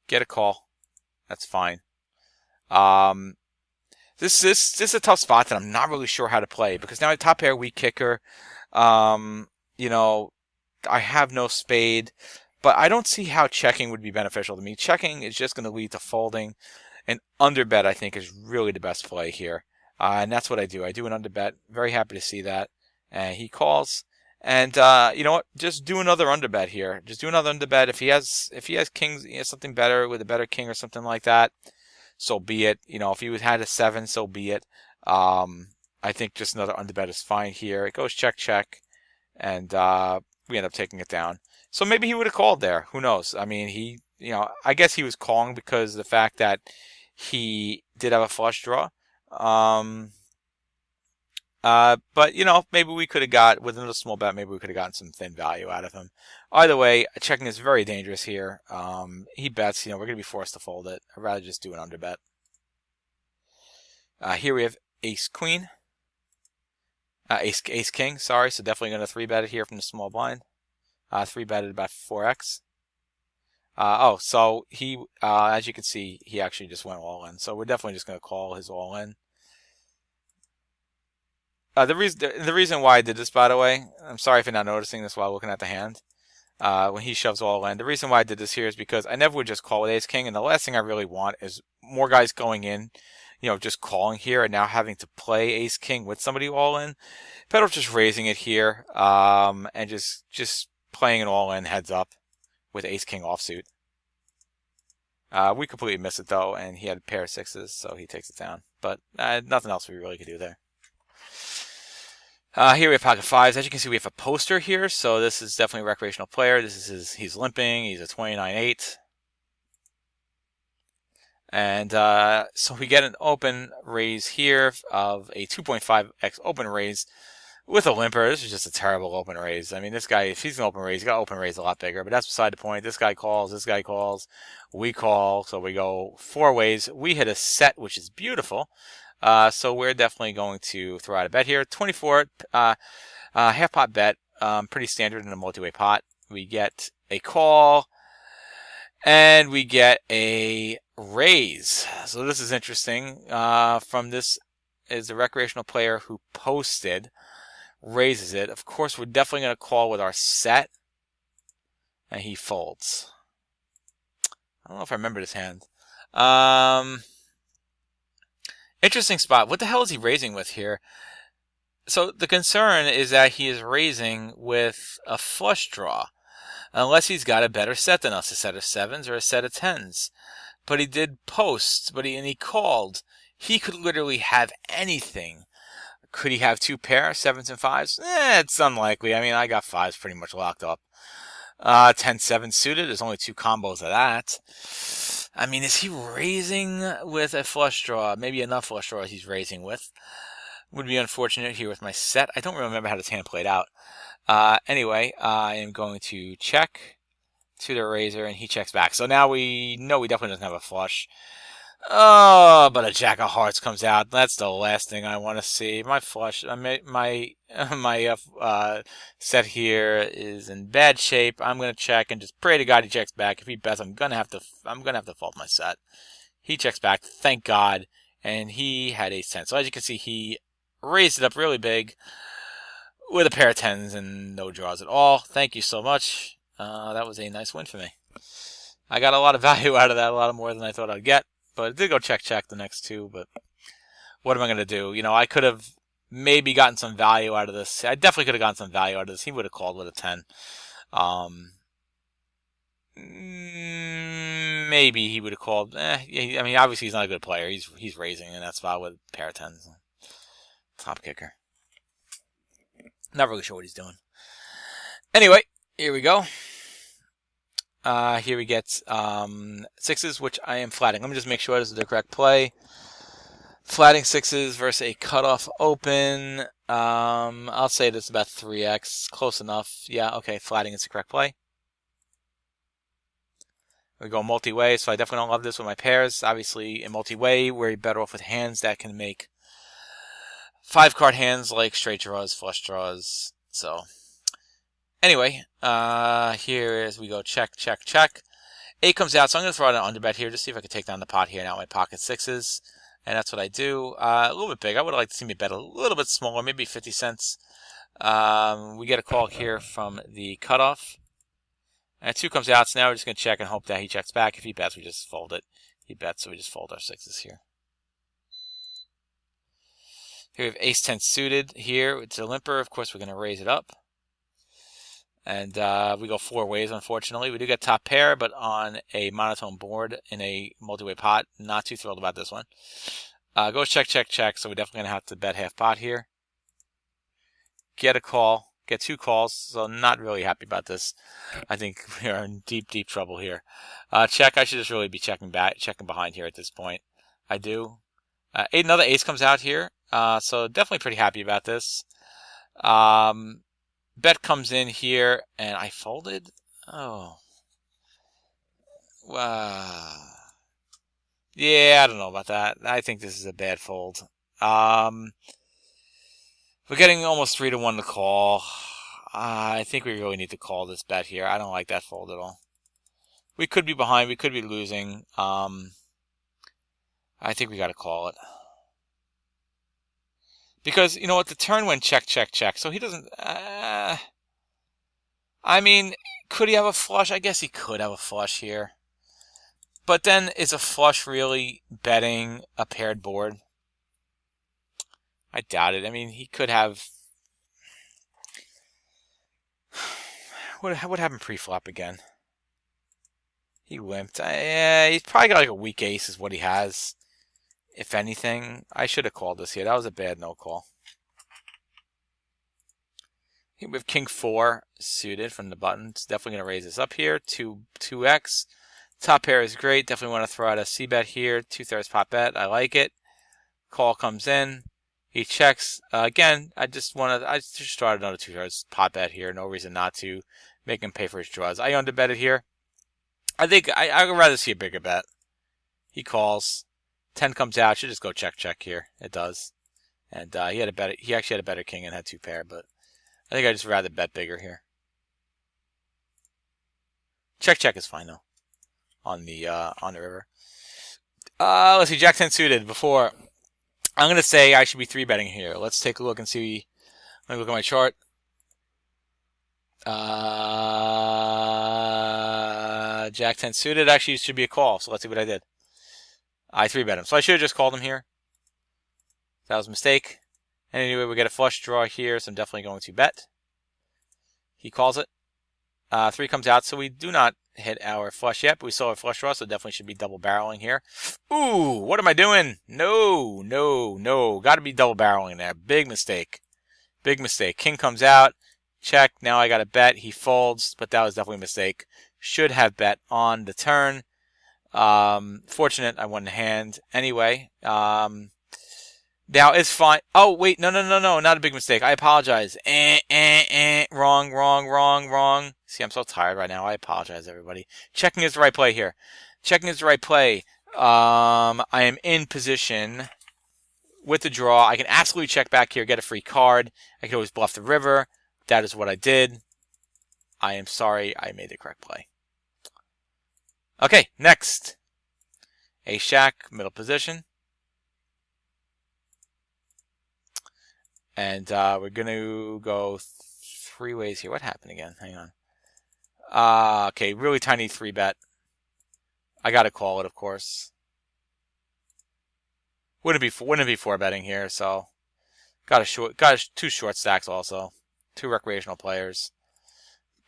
Get a call. That's fine. This is a tough spot that I'm not really sure how to play because now I top pair, weak kicker. I have no spade, but I don't see how checking would be beneficial to me. Checking is just going to lead to folding. An underbet, I think, is really the best play here. And that's what I do. I do an underbet. Very happy to see that. And he calls. And you know what? Just do another underbet here. Just do another underbet. If he has kings, something better with a better king or something like that, so be it. If he had a 7, so be it. I think just another underbet is fine here. It goes check, check. And we end up taking it down. So maybe he would have called there. Who knows? I mean, I guess he was calling because of the fact that he did have a flush draw. But, maybe we could have got, with another small bet, maybe we could have gotten some thin value out of him. Either way, checking is very dangerous here. He bets, we're going to be forced to fold it. I'd rather just do an underbet. Here we have ace-queen. Ace-king, sorry. So definitely going to 3-bet it here from the small blind. 3-betted about 4x. So he, as you can see, he actually just went all in. So we're definitely just going to call his all in. The reason why I did this, by the way, I'm sorry if you're not noticing this while looking at the hand. When he shoves all in, the reason why I did this here is because I never would just call with ace king, and the last thing I really want is more guys going in, just calling here and now having to play ace king with somebody all in. Better just raising it here, and just playing an all in heads up with ace king offsuit. We completely missed it though, and he had a pair of 6s, so he takes it down. But nothing else we really could do there. Here we have pocket 5s. As you can see, we have a poster here, so this is definitely a recreational player. This is he's limping. He's a 29-8. And so we get an open raise here of a 2.5x open raise with a limper. This is just a terrible open raise. I mean, this guy, if he's an open raise, he's got to open raise a lot bigger, but that's beside the point. This guy calls, we call, so we go 4 ways. We hit a set, which is beautiful. So we're definitely going to throw out a bet here. 24, half pot bet, pretty standard in a multi-way pot. We get a call, and we get a raise. So this is interesting. From this is the recreational player who posted, raises it. Of course, we're definitely going to call with our set, and he folds. I don't know if I remember this hand. Interesting spot. What the hell is he raising with here? So the concern is that he is raising with a flush draw, unless he's got a better set than us, a set of 7s or a set of 10s. But he did post, and he called. He could literally have anything. Could he have 2 pair, 7s and 5s? It's unlikely. I mean, I got 5s pretty much locked up. 10-7 suited. There's only 2 combos of that. I mean, is he raising with a flush draw? Maybe enough flush draws he's raising with. Would be unfortunate here with my set. I don't remember how this hand played out. Anyway, I am going to check to the raiser, and he checks back. So now we know he definitely doesn't have a flush. Oh, but a jack of hearts comes out. That's the last thing I want to see. My flush, my set here is in bad shape. I'm gonna check and just pray to God he checks back. If he bets, I'm gonna have to fold my set. He checks back, thank God, and he had ace 10. So as you can see, he raised it up really big with a pair of 10s and no draws at all. Thank you so much. That was a nice win for me. I got a lot of value out of that, a lot more than I thought I'd get. But it did go check the next 2, but what am I going to do? I could have maybe gotten some value out of this. I definitely could have gotten some value out of this. He would have called with a 10. Maybe he would have called. I mean, obviously he's not a good player. He's raising in that spot with a pair of 10s. Top kicker. Not really sure what he's doing. Anyway, here we go. Here we get sixes, which I am flatting. Let me just make sure this is the correct play. Flatting sixes versus a cutoff open. I'll say this is about 3x. Close enough. Yeah, okay, flatting is the correct play. We go multi-way, so I definitely don't love this with my pairs. Obviously, in multi-way, we're better off with hands that can make 5-card hands like straight draws, flush draws. So, anyway, here as we go check, check, check. 8 comes out, so I'm going to throw out an underbet here, just see if I can take down the pot here. Now my pocket sixes, and that's what I do. A little bit big. I would like to see me bet a little bit smaller, maybe 50 cents. We get a call here from the cutoff. And 2 comes out, so now we're just going to check and hope that he checks back. If he bets, we just fold it. He bets, so we just fold our sixes here. Here we have ace-10 suited here. It's a limper. Of course, we're going to raise it up. And we go 4 ways, unfortunately. We do get top pair, but on a monotone board in a multi-way pot. Not too thrilled about this one. Goes check, check, check, so we're definitely going to have to bet half pot here. Get a call. Get 2 calls, so not really happy about this. I think we are in deep, deep trouble here. Check. I should just really be checking behind here at this point. I do. Another ace comes out here, so definitely pretty happy about this. Bet comes in here, and I folded. Oh, wow. Yeah, I don't know about that. I think this is a bad fold. We're getting almost 3-1 to call. I think we really need to call this bet here. I don't like that fold at all. We could be behind. We could be losing. I think we got to call it. Because, you know what, the turn went check, check, check. So he doesn't... I mean, could he have a flush? I guess he could have a flush here. But then, is a flush really betting a paired board? I doubt it. I mean, he could have... What happened pre-flop again? He limped. He's probably got like a weak ace is what he has. If anything, I should have called this here. That was a bad no call. We have king 4 suited from the button. It's definitely going to raise this up here. 2x. Top pair is great. Definitely want to throw out a c bet here. 2/3 pot bet. I like it. Call comes in. He checks. Again, I just started another 2/3 pot bet here. No reason not to. Make him pay for his draws. I underbetted here. I think I would rather see a bigger bet. He calls. 10 comes out. Should just go check, check here. It does. And he actually had a better king and had 2 pair, but I think I just rather bet bigger here. Check, check is fine though. On the river. Let's see. Jack 10 suited before. I'm going to say I should be 3-betting here. Let's take a look and see. Let me look at my chart. Jack 10 suited actually should be a call. So let's see what I did. I 3-bet him. So I should have just called him here. That was a mistake. And anyway, we get a flush draw here, so I'm definitely going to bet. He calls it. 3 comes out, so we do not hit our flush yet, but we saw a flush draw, so definitely should be double barreling here. Ooh, what am I doing? No, no, no. Got to be double barreling there. Big mistake. Big mistake. King comes out. Check. Now I got to bet. He folds, but that was definitely a mistake. Should have bet on the turn. Fortunate I won the hand anyway. Now it's fine. Oh, wait. No. Not a big mistake. I apologize. Wrong. See, I'm so tired right now. I apologize, everybody. Checking is the right play here. Checking is the right play. I am in position with the draw. I can absolutely check back here, get a free card. I can always bluff the river. That is what I did. I am sorry. I made the correct play. Okay, next. Ace Jack, middle position. And we're going to go 3 ways here. What happened again? Hang on. Okay, really tiny 3-bet. I got to call it, of course. Wouldn't be 4-betting here, so got 2 short stacks also. 2 recreational players.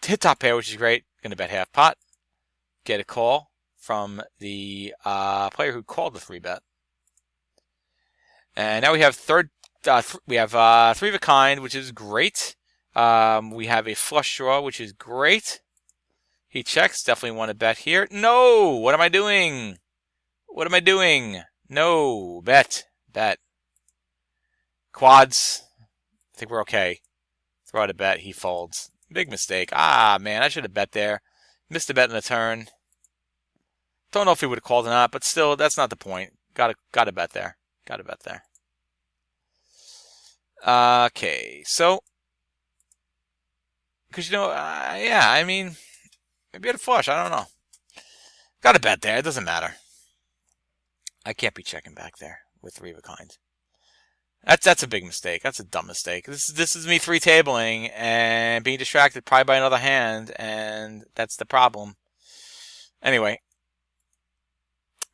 Hit top pair, which is great. Going to bet half pot. Get a call from the player who called the 3-bet. And now we have 3 of a kind, which is great. We have a flush draw, which is great. He checks. Definitely want to bet here. No! What am I doing? What am I doing? No. Bet. Bet. Quads. I think we're okay. Throw out a bet. He folds. Big mistake. Ah, man. I should have bet there. Missed a bet in the turn. Don't know if he would have called or not, but still, that's not the point. Gotta bet there. Gotta bet there. Okay, so, because yeah, I mean, maybe at a flush. I don't know. Gotta bet there. It doesn't matter. I can't be checking back there with 3 of a kind. That's a big mistake. That's a dumb mistake. This is me 3-tabling and being distracted probably by another hand, and that's the problem. Anyway,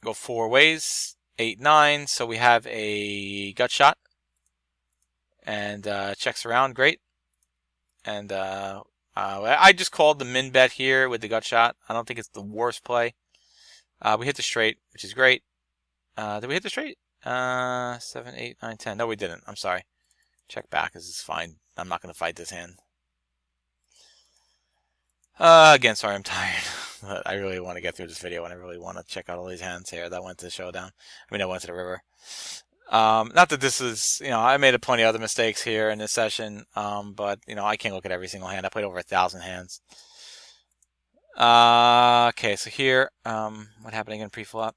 go 4 ways, 8, 9. So we have a gut shot, and checks around. Great. And I just called the min bet here with the gut shot. I don't think it's the worst play. We hit the straight, which is great. Did we hit the straight? 7, 8, 9, 10. No, we didn't. I'm sorry. Check back. This is fine. I'm not going to fight this hand. Again, sorry, I'm tired. But I really want to get through this video, and I really want to check out all these hands here that went to the showdown. I mean, I went to the river. Not that this is, I made plenty of other mistakes here in this session, but, I can't look at every single hand. I played over 1,000 hands. Okay, so here, what happened again pre-flop?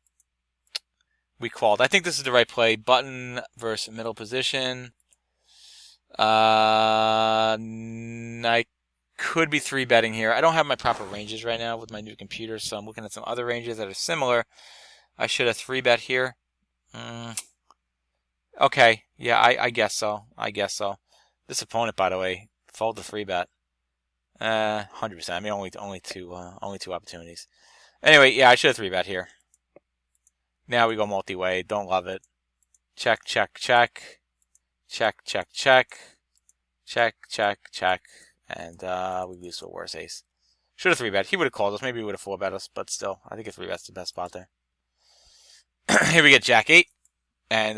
We called. I think this is the right play. Button versus middle position. I could be 3-betting here. I don't have my proper ranges right now with my new computer, so I'm looking at some other ranges that are similar. I should have 3-bet here. Okay, yeah, I guess so. I guess so. This opponent, by the way, fold the 3-bet. 100%. I mean, only two opportunities. Anyway, yeah, I should have 3-bet here. Now we go multi-way. Don't love it. Check, check, check. Check, check, check. Check, check, check. And we lose to a worse ace. Should have 3-bet. He would have called us. Maybe he would have 4-bet us, but still, I think a 3-bet's the best spot there. Here we get Jack 8. And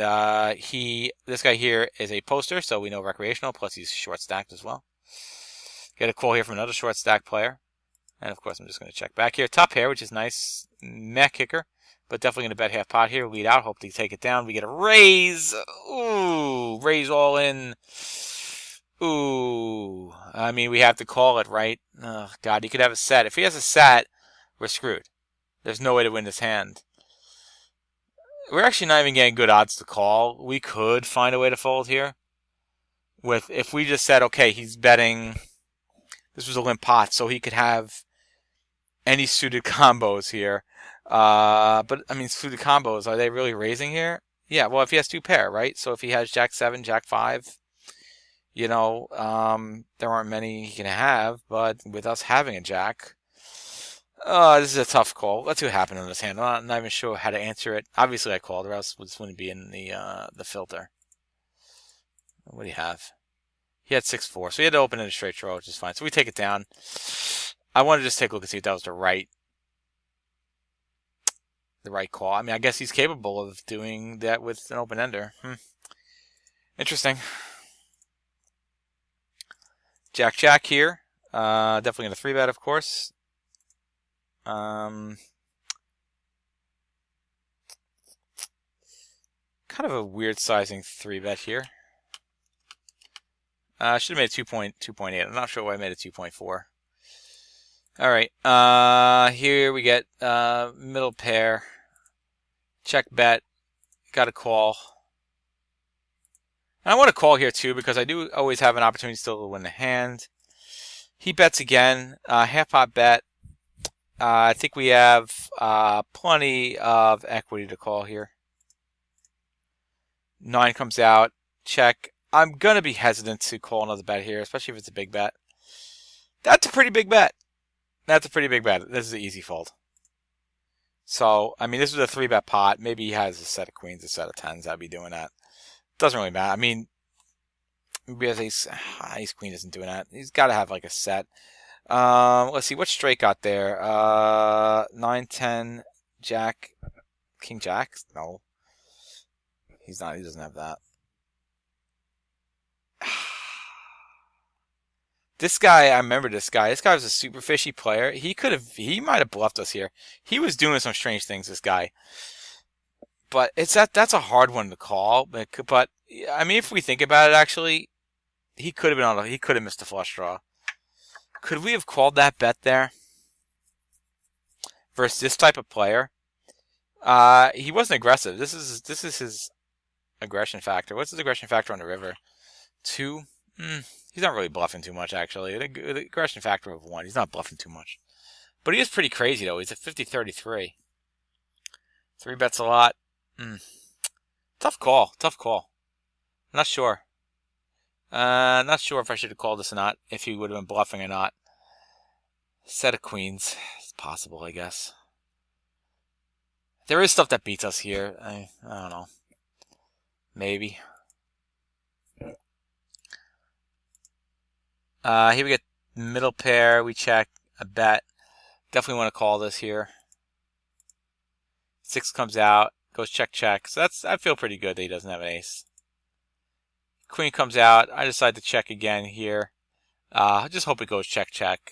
this guy here is a poster, so we know recreational, plus he's short stacked as well. Get a call here from another short stack player. And of course, I'm just going to check back here. Top pair, which is nice. Meh kicker. But definitely going to bet half pot here. Lead out. Hope to take it down. We get a raise. Ooh. Raise all in. Ooh. I mean, we have to call it, right? Oh, God. He could have a set. If he has a set, we're screwed. There's no way to win this hand. We're actually not even getting good odds to call. We could find a way to fold here. If we just said, okay, he's betting. This was a limp pot, so he could have any suited combos here. But, I mean, suited combos, are they really raising here? Yeah, well, if he has 2 pair, right? So if he has Jack 7, Jack 5, there aren't many he can have. But with us having a Jack, this is a tough call. Let's see what happened on this hand. I'm not even sure how to answer it. Obviously, I called, or else this wouldn't be in the filter. What do you have? He had 6-4, so he had to open in a straight draw, which is fine. So we take it down. I want to just take a look and see if that was the right call. I mean, I guess he's capable of doing that with an open ender. Interesting. Jack Jack here. Definitely going to 3-bet, of course. Kind of a weird sizing 3-bet here. I should have made it 2.8. I'm not sure why I made it 2.4. All right. Here we get middle pair. Check bet. Got a call. And I want to call here too because I do always have an opportunity still to win the hand. He bets again. Half pot bet. I think we have plenty of equity to call here. 9 comes out. Check. I'm going to be hesitant to call another bet here, especially if it's a big bet. That's a pretty big bet. That's a pretty big bet. This is an easy fold. So, I mean, this is a 3-bet pot. Maybe he has a set of queens, a set of tens. I'd be doing that. Doesn't really matter. I mean, maybe he has ace queen isn't doing that. He's got to have like a set. Let's see. What straight got there? 9, 10, Jack, King Jack? No. He's not. He doesn't have that. This guy, I remember this guy. This guy was a super fishy player. He might have bluffed us here. He was doing some strange things, this guy. But that's a hard one to call. But I mean, if we think about it, actually, he could have he could have missed a flush draw. Could we have called that bet there versus this type of player? He wasn't aggressive. This is his aggression factor. What's his aggression factor on the river? 2. He's not really bluffing too much, actually. The aggression factor of 1. He's not bluffing too much. But he is pretty crazy, though. He's at 50-33. 3 bets a lot. Tough call. Tough call. Not sure. Not sure if I should have called this or not. If he would have been bluffing or not. Set of queens. It's possible, I guess. There is stuff that beats us here. I don't know. Maybe. Here we get middle pair. We check a bet. Definitely want to call this here. 6 comes out. Goes check, check. So I feel pretty good that he doesn't have an ace. Queen comes out. I decide to check again here. I just hope it goes check, check.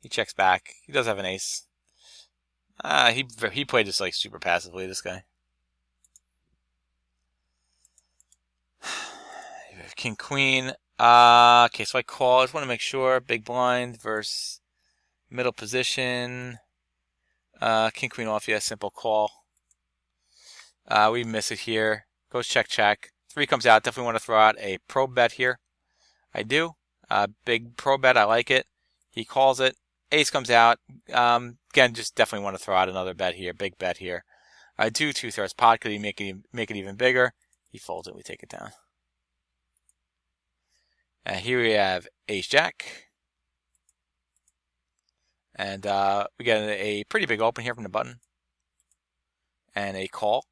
He checks back. He does have an ace. He played this like super passively, this guy. King, queen. Okay, so I call. I just want to make sure. Big blind versus middle position. King, queen off. Yeah, simple call. We miss it here. Goes check, check. 3 comes out. Definitely want to throw out a pro bet here. I do. Big pro bet. I like it. He calls it. Ace comes out. Again, just definitely want to throw out another bet here. Big bet here. I do 2/3 pot. Could he make it even bigger? He folds it. We take it down. Here we have ace jack. And we get a pretty big open here from the button. And a call.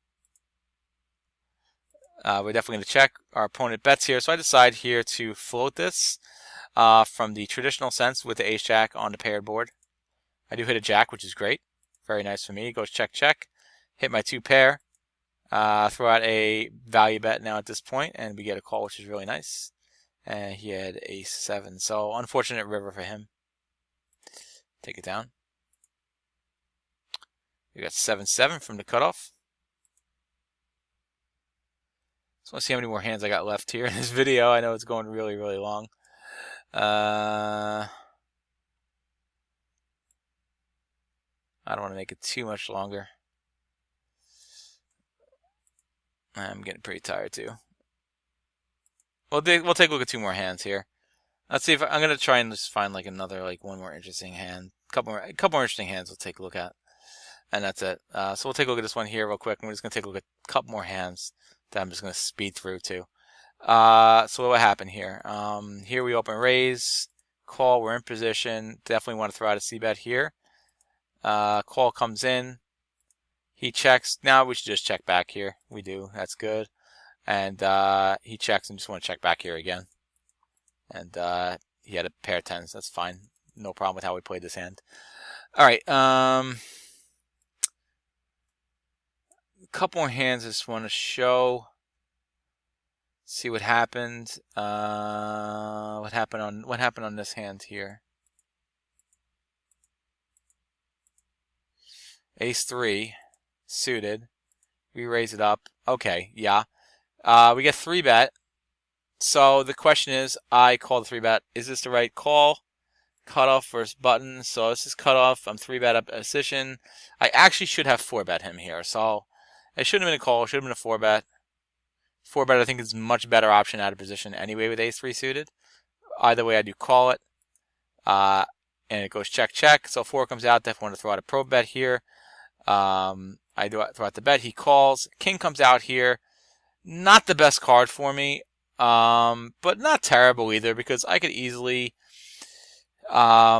We're definitely going to check. Our opponent bets here. So I decide here to float this from the traditional sense with the ace jack on the paired board. I do hit a jack, which is great. Very nice for me. Goes check, check. Hit my 2 pair. Throw out a value bet now at this point, and we get a call, which is really nice. And he had ace 7. So unfortunate river for him. Take it down. We got 7-7 from the cutoff. Just want to see how many more hands I got left here in this video. I know it's going really, really long. I don't want to make it too much longer. I'm getting pretty tired too. We'll take a look at 2 more hands here. Let's see if I'm gonna try and just find like one more interesting hand. Couple more interesting hands we'll take a look at, and that's it. So we'll take a look at this one here real quick, and we're just gonna take a look at a couple more hands that I'm just gonna speed through too. So what happened here? Here we open raise, call. We're in position. Definitely want to throw out a c bet here. Call comes in. He checks. Now we should just check back here. We do. That's good. And he checks and just want to check back here again. And he had a pair of 10s. That's fine. No problem with how we played this hand. All right. A couple more hands I just want to show. See what happened. What happened on this hand here? Ace 3 suited. We raise it up. Okay, yeah. We get 3 bet. So the question is, I call the 3 bet. Is this the right call? Cutoff versus button. So this is cutoff. I'm 3 bet up position. I actually should have 4 bet him here. So it shouldn't have been a call. It should have been a 4 bet. 4 bet I think is a much better option out of position anyway with ace 3 suited. Either way, I do call it. And it goes check, check. So 4 comes out. Definitely want to throw out a pro bet here. I do throw out the bet. He calls. King comes out here. Not the best card for me, but not terrible either, because I could easily, I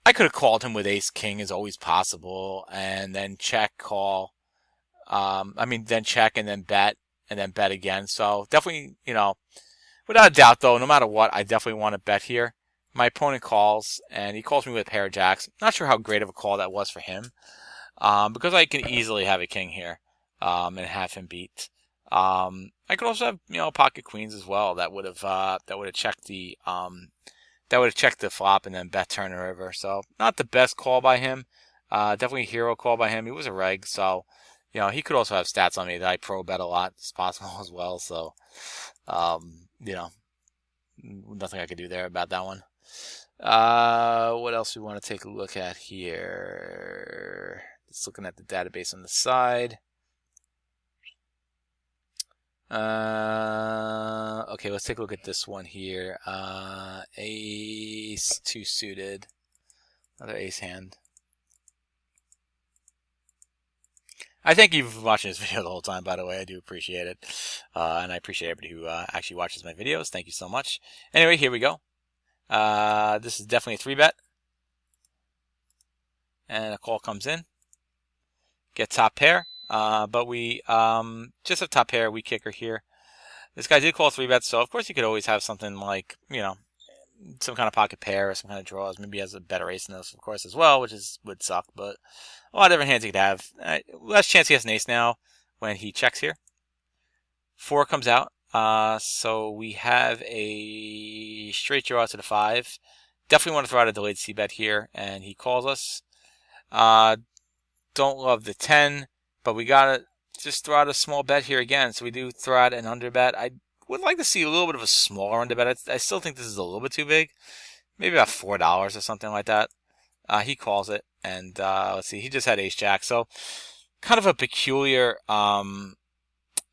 could have called him with ace king is always possible, and then check, call, then check and then bet again. So definitely, without a doubt though, no matter what, I definitely want to bet here. My opponent calls, and he calls me with a pair of jacks. Not sure how great of a call that was for him, because I can easily have a king here, and have him beat. I could also have pocket queens as well. That would have checked the flop and then bet turn the river. So not the best call by him. Definitely a hero call by him. He was a reg, so he could also have stats on me that I pro bet a lot. It's possible as well. So nothing I could do there about that one. What else we want to take a look at here? Just looking at the database on the side. Okay, let's take a look at this one here. Ace 2 suited. Another ace hand. I thank you for watching this video the whole time, by the way. I do appreciate it. And I appreciate everybody who actually watches my videos. Thank you so much. Anyway, here we go. This is definitely a 3-bet. And a call comes in. Get top pair. But we just have top pair, weak kicker here. This guy did call 3-bets, so of course you could always have something like, some kind of pocket pair or some kind of draws. Maybe he has a better ace in this, of course, as well, which would suck. But a lot of different hands he could have. Less chance he has an ace now when he checks here. 4 comes out. So we have a straight draw to the 5. Definitely want to throw out a delayed c-bet here, and he calls us. Don't love the 10, but we got to just throw out a small bet here again. So we do throw out an underbet. I would like to see a little bit of a smaller underbet. I still think this is a little bit too big. Maybe about $4 or something like that. He calls it, and let's see, he just had ace-jack. So kind of a peculiar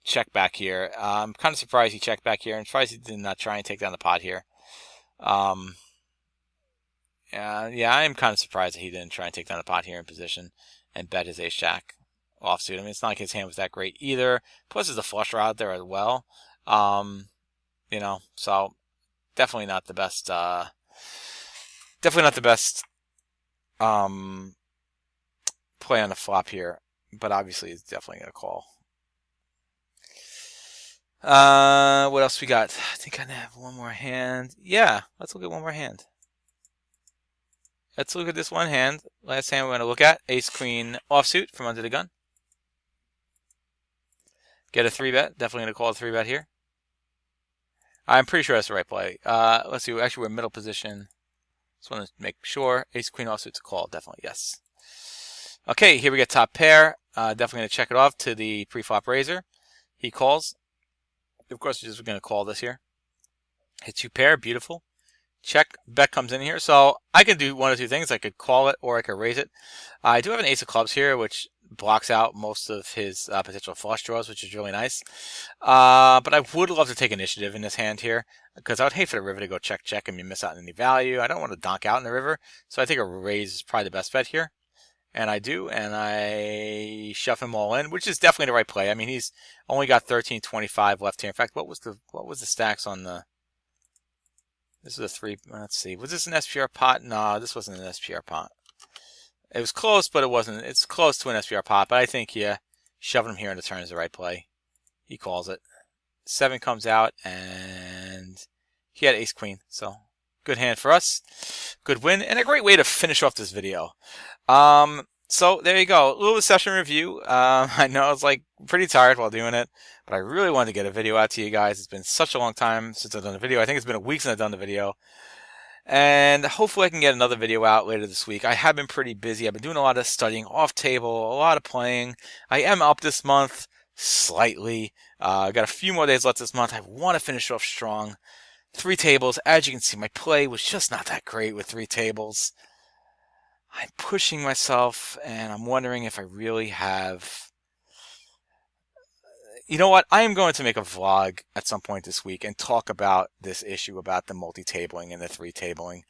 check back here. I'm kind of surprised he checked back here. I'm surprised he did not try and take down the pot here. Yeah, I am kind of surprised that he didn't try and take down the pot here in position and bet his ace-jack offsuit. I mean, it's not like his hand was that great either. Plus, there's a flush draw out there as well. So definitely not the best. Definitely not the best play on the flop here. But obviously, it's definitely a call. What else we got? I think I have one more hand. Yeah, let's look at one more hand. Let's look at this one hand. Last hand we're going to look at. Ace-queen offsuit from under the gun. Get a 3-bet. Definitely going to call a 3-bet here. I'm pretty sure that's the right play. Let's see. Actually, we're in middle position. Just want to make sure. Ace-queen offsuit's a call. Definitely, yes. Okay, here we get top pair. Definitely going to check it off to the pre-flop raiser. He calls. Of course, we're just going to call this here. Hit 2 pair. Beautiful. Check, bet comes in here. So I could do one of two things. I could call it or I could raise it. I do have an ace of clubs here, which blocks out most of his potential flush draws, which is really nice. But I would love to take initiative in this hand here because I would hate for the river to go check and me miss out on any value. I don't want to donk out in the river. So I think a raise is probably the best bet here. And I do, and I shove him all in, which is definitely the right play. I mean, he's only got 13.25 left here. In fact, what was the stacks on the... This is a 3. Let's see. Was this an SPR pot? No, this wasn't an SPR pot. It was close, but it wasn't. It's close to an SPR pot, but I think, yeah, shoving him here in the turn is the right play. He calls it. 7 comes out, and he had ace-queen. So, good hand for us. Good win, and a great way to finish off this video. So, there you go. A little session review. I know I was, pretty tired while doing it. But I really wanted to get a video out to you guys. It's been such a long time since I've done a video. I think it's been a week since I've done the video. And hopefully I can get another video out later this week. I have been pretty busy. I've been doing a lot of studying off table, a lot of playing. I am up this month, slightly. Got a few more days left this month. I want to finish off strong. 3 tables. As you can see, my play was just not that great with 3 tables. I'm pushing myself, and I'm wondering if I really have... You know what? I am going to make a vlog at some point this week and talk about this issue about the multi-tabling and the 3-tabling.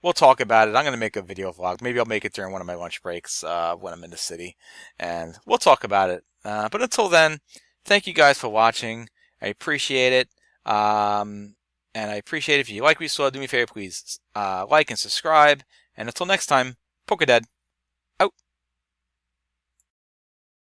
We'll talk about it. I'm going to make a video vlog. Maybe I'll make it during one of my lunch breaks when I'm in the city. And we'll talk about it. But until then, thank you guys for watching. I appreciate it. And I appreciate if you like what you saw, do me a favor, please like and subscribe. And until next time, Poker Dad.